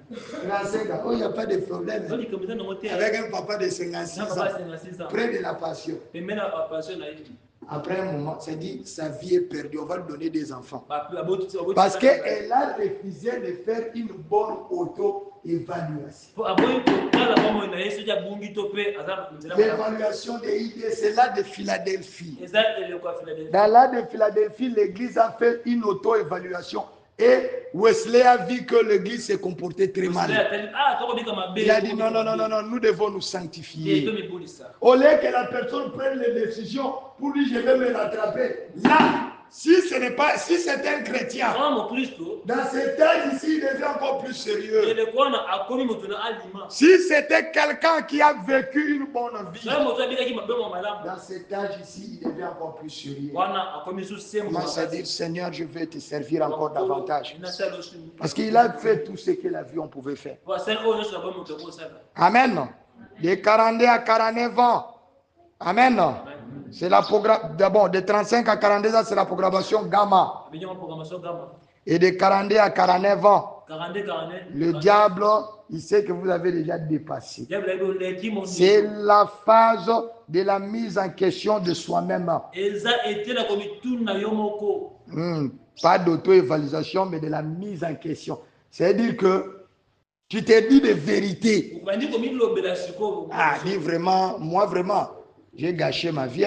35 ans. Oh, il n'y a pas de problème. Avec un papa de 56 ans. Près de la passion. Après un moment, c'est dit, sa vie est perdue. On va lui donner des enfants. Parce qu'elle a refusé de faire une bonne auto-évaluation. L'évaluation des idées, c'est là de Philadelphie. Dans là de Philadelphie, l'église a fait une auto-évaluation. Et Wesley a vu que l'église s'est comportée très mal. Il a dit non, nous devons nous sanctifier. Au lieu que la personne prenne les décisions pour dire je vais me rattraper. Là, si c'est un chrétien, dans cet âge ici, il devient encore plus sérieux. Si c'était quelqu'un qui a vécu une bonne vie, dans cet âge ici, il devient encore plus sérieux. Commence à dire Seigneur, je vais te servir encore davantage. Parce qu'il a fait tout ce que la vie on pouvait faire. Amen. De 42 à 49 ans. Amen. C'est la programme. D'abord, de 35 à 42 ans, c'est la programmation Gamma. Et de 42 à 49 ans, le diable, il sait que vous avez déjà dépassé. C'est la phase de la mise en question de soi-même. Pas d'auto-évaluation, mais de la mise en question. C'est-à-dire que tu te dis des vérités. Ah, dis vraiment, moi vraiment. J'ai gâché ma vie.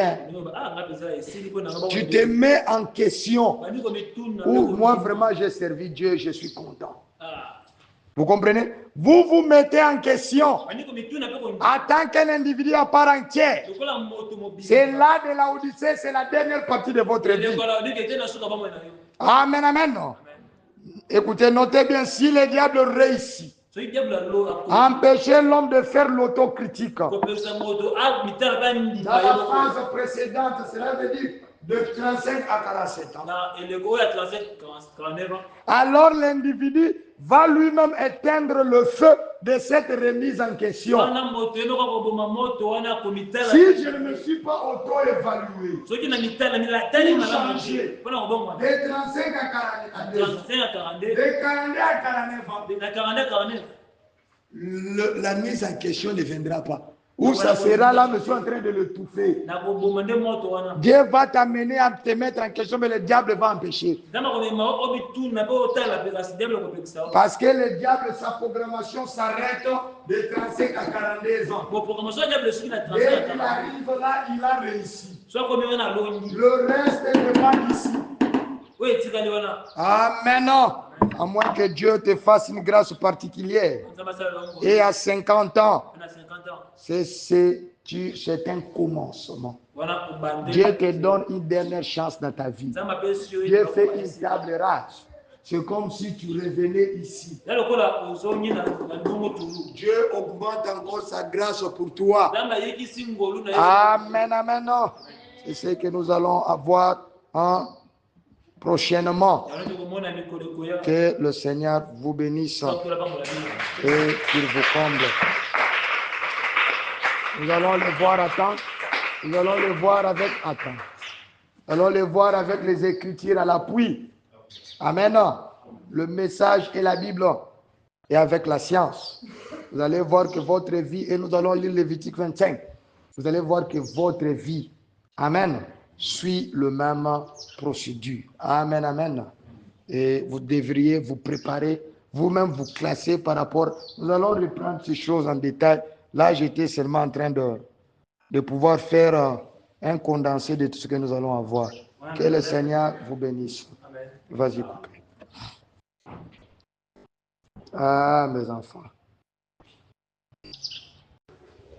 Tu te mets en question. Ou moi vraiment j'ai servi Dieu, je suis content. Vous comprenez? Vous vous mettez en question en tant qu'un individu à part entière. C'est là de la Odyssée, c'est la dernière partie de votre vie. Amen, amen. Écoutez, notez bien, si le diable réussit, empêcher l'homme de faire l'autocritique. Dans la phase précédente, cela veut dire de 35 à 47 ans. Alors l'individu va lui-même éteindre le feu de cette remise en question. Si je ne me suis pas auto-évalué, pour changer de 35 à 42 ans, de 42 à 49 ans, la mise en question ne viendra pas. Ou ça sera là, monsieur en train de le touffer. Dieu va t'amener à te mettre en question, mais le diable va empêcher. Parce que le diable, sa programmation s'arrête de 35 à 42 ans. Dès qu'il arrive là, il a réussi. Le reste dépend d'ici. Amen. À moins que Dieu te fasse une grâce particulière. Et à 50 ans, c'est un commencement. Dieu te donne une dernière chance dans ta vie. Dieu fait une table rase. C'est comme si tu revenais ici. Dieu augmente encore sa grâce pour toi. Amen, amen. C'est ce que nous allons avoir prochainement. Que le Seigneur vous bénisse et qu'il vous comble. Nous allons le voir attendre. Nous allons le voir avec attente. Allons les voir avec les Écritures à l'appui. Amen. Le message et la Bible. Et avec la science. Vous allez voir que votre vie, et nous allons lire Lévitique 25. Vous allez voir que votre vie, amen, suit le même procédure. Amen, amen. Et vous devriez vous préparer, vous-même vous classer par rapport. Nous allons reprendre ces choses en détail. Là, j'étais seulement en train de pouvoir faire un condensé de tout ce que nous allons avoir. Que le Seigneur vous bénisse. Vas-y, coupez. Ah, mes enfants.